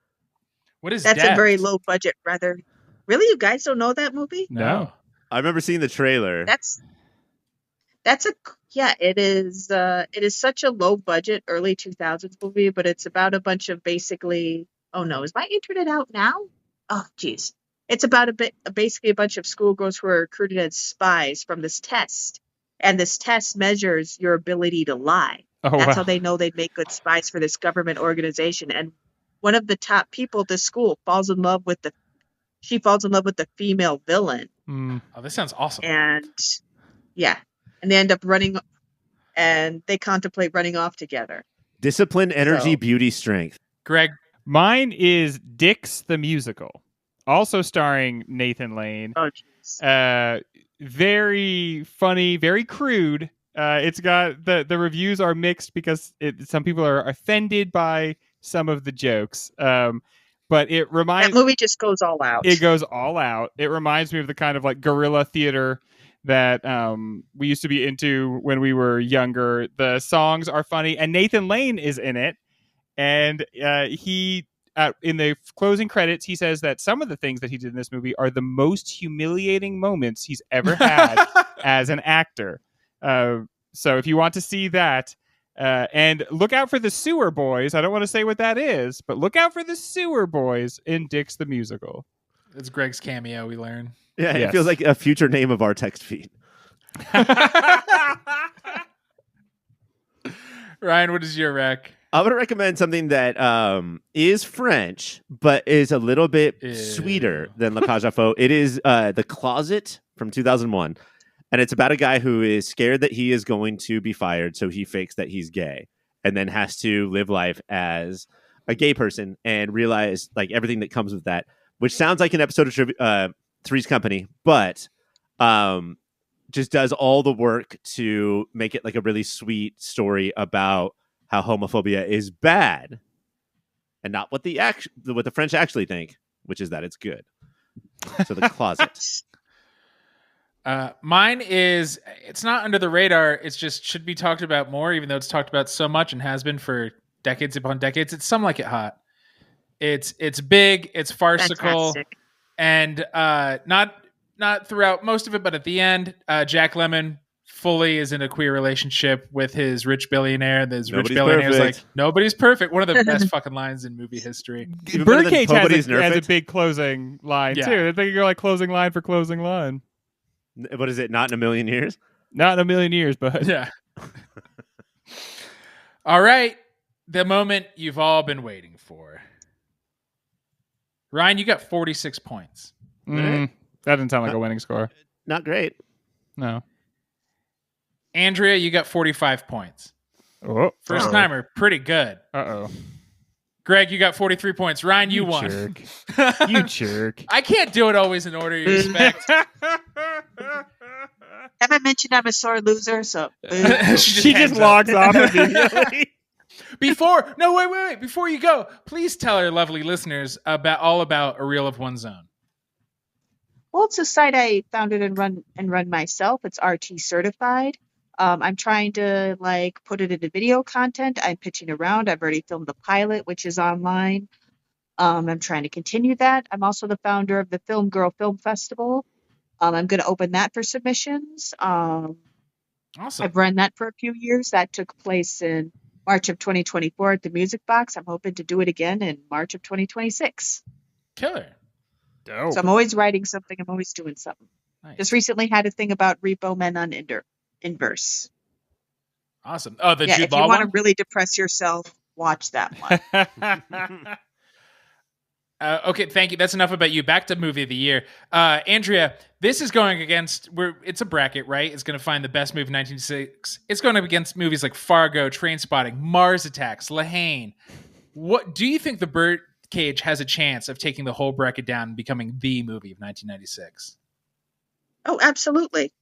Speaker 1: What is
Speaker 4: That's
Speaker 1: Debs?
Speaker 4: a very low budget, rather. Really? You guys don't know that movie?
Speaker 1: No.
Speaker 2: I remember seeing the trailer.
Speaker 4: It is such a low budget early 2000s movie, but it's about a bunch of basically, oh no, is my internet out now? Oh geez. It's about basically a bunch of schoolgirls who are recruited as spies from this test. And this test measures your ability to lie. That's how they know they'd make good spies for this government organization. And one of the top people at the school falls in love with the female villain.
Speaker 1: Oh, this sounds awesome.
Speaker 4: And yeah. And they end up running, and they contemplate running off together.
Speaker 2: Discipline, energy, beauty, strength.
Speaker 1: Greg?
Speaker 3: Mine is Dix the Musical, also starring Nathan Lane.
Speaker 4: Oh, jeez.
Speaker 3: Very funny, very crude. It's got the reviews are mixed because some people are offended by some of the jokes. But it reminds
Speaker 4: that movie just goes all out.
Speaker 3: It goes all out. It reminds me of the kind of like guerrilla theater that we used to be into when we were younger. The songs are funny, and Nathan Lane is in it. And he, in the closing credits, he says that some of the things that he did in this movie are the most humiliating moments he's ever had as an actor. So if you want to see that, and look out for the Sewer Boys. I don't want to say what that is, but look out for the Sewer Boys in Dix the Musical.
Speaker 1: It's Greg's cameo, we learn.
Speaker 2: Yeah, It feels like a future name of our text feed.
Speaker 1: Ryan, what is your rec?
Speaker 2: I would recommend something that is French, but is a little bit sweeter than La Cage aux Folles. It is The Closet from 2001. And it's about a guy who is scared that he is going to be fired, so he fakes that he's gay and then has to live life as a gay person and realize like everything that comes with that, which sounds like an episode of Three's Company, but just does all the work to make it like a really sweet story about how homophobia is bad and not what the French actually think, which is that it's good. So The Closet.
Speaker 1: Mine is, it's not under the radar. It's just should be talked about more, even though it's talked about so much and has been for decades upon decades. It's Some Like It Hot. It's big, it's farcical,
Speaker 4: Fantastic.
Speaker 1: and not throughout most of it, but at the end, Jack Lemmon fully is in a queer relationship with his rich billionaire. Rich billionaire is like, nobody's perfect. One of the best fucking lines in movie history.
Speaker 3: Birdcage has a big closing line too. I think you're like closing line for closing line.
Speaker 2: What is it? Not in a million years?
Speaker 3: Not in a million years, but
Speaker 1: yeah. All right. The moment you've all been waiting for. Ryan, you got 46 points.
Speaker 3: That didn't sound like a winning score.
Speaker 2: Not great.
Speaker 3: No.
Speaker 1: Andrea, you got 45 points.
Speaker 3: Oh,
Speaker 1: First timer, pretty good.
Speaker 3: Uh-oh.
Speaker 1: Greg, you got 43 points. Ryan, you won.
Speaker 3: Jerk. You jerk.
Speaker 1: I can't do it always in order you expect.
Speaker 4: Haven't mentioned I'm a sore loser, so
Speaker 3: she just logs off immediately.
Speaker 1: Wait. Before you go, please tell our lovely listeners about A Reel of One's Own.
Speaker 4: Well, it's a site I founded and run myself. It's RT certified. I'm trying to put it into video content. I'm pitching around. I've already filmed the pilot, which is online. I'm trying to continue that. I'm also the founder of the Film Girl Film Festival. I'm going to open that for submissions.
Speaker 1: Awesome.
Speaker 4: I've run that for a few years. That took place in March of 2024 at the Music Box. I'm hoping to do it again in March of 2026.
Speaker 1: Killer.
Speaker 3: Dope.
Speaker 4: So I'm always writing something. I'm always doing something.
Speaker 1: Nice.
Speaker 4: Just recently had a thing about repo men on Inverse.
Speaker 1: Awesome. Oh, the Jude
Speaker 4: if
Speaker 1: Law
Speaker 4: you want to
Speaker 1: one?
Speaker 4: really depress yourself, watch that one.
Speaker 1: Okay, thank you. That's enough about you. Back to movie of the year. Andrea, this is going against, it's a bracket, right? It's going to find the best movie of 1996. It's going up against movies like Fargo, Trainspotting, Mars Attacks, La Haine. What do you think the Birdcage has a chance of taking the whole bracket down and becoming the movie of 1996?
Speaker 4: Oh, absolutely.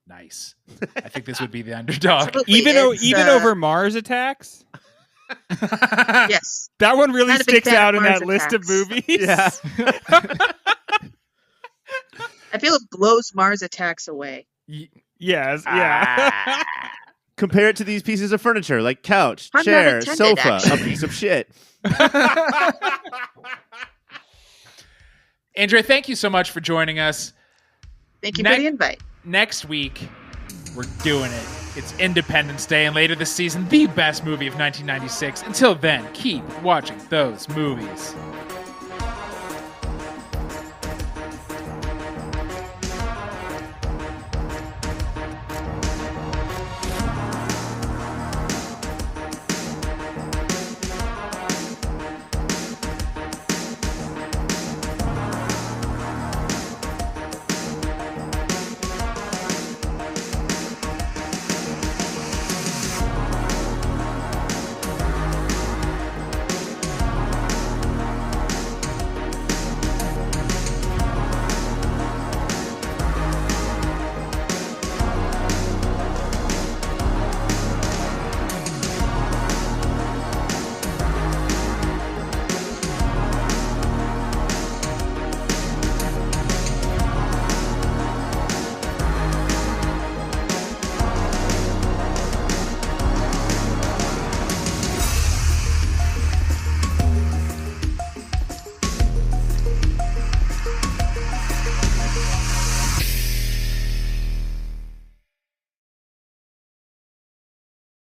Speaker 1: Nice. I think this would be the underdog.
Speaker 4: Absolutely.
Speaker 3: Even over Mars Attacks?
Speaker 4: Yes.
Speaker 3: That one really
Speaker 4: Not a big
Speaker 3: sticks
Speaker 4: fan
Speaker 3: out
Speaker 4: of
Speaker 3: in
Speaker 4: Mars
Speaker 3: that list of
Speaker 4: Attacks.
Speaker 3: movies.
Speaker 2: Yeah.
Speaker 4: I feel it blows Mars Attacks away.
Speaker 3: Yes, yeah.
Speaker 2: Compare it to these pieces of furniture, like couch,
Speaker 4: Pun not
Speaker 2: chair,
Speaker 4: intended,
Speaker 2: sofa,
Speaker 4: actually.
Speaker 2: a piece of shit.
Speaker 1: Andrea, thank you so much for joining us.
Speaker 4: Thank you for the invite.
Speaker 1: Next week, we're doing it. It's Independence Day, and later this season, the best movie of 1996. Until then, keep watching those movies.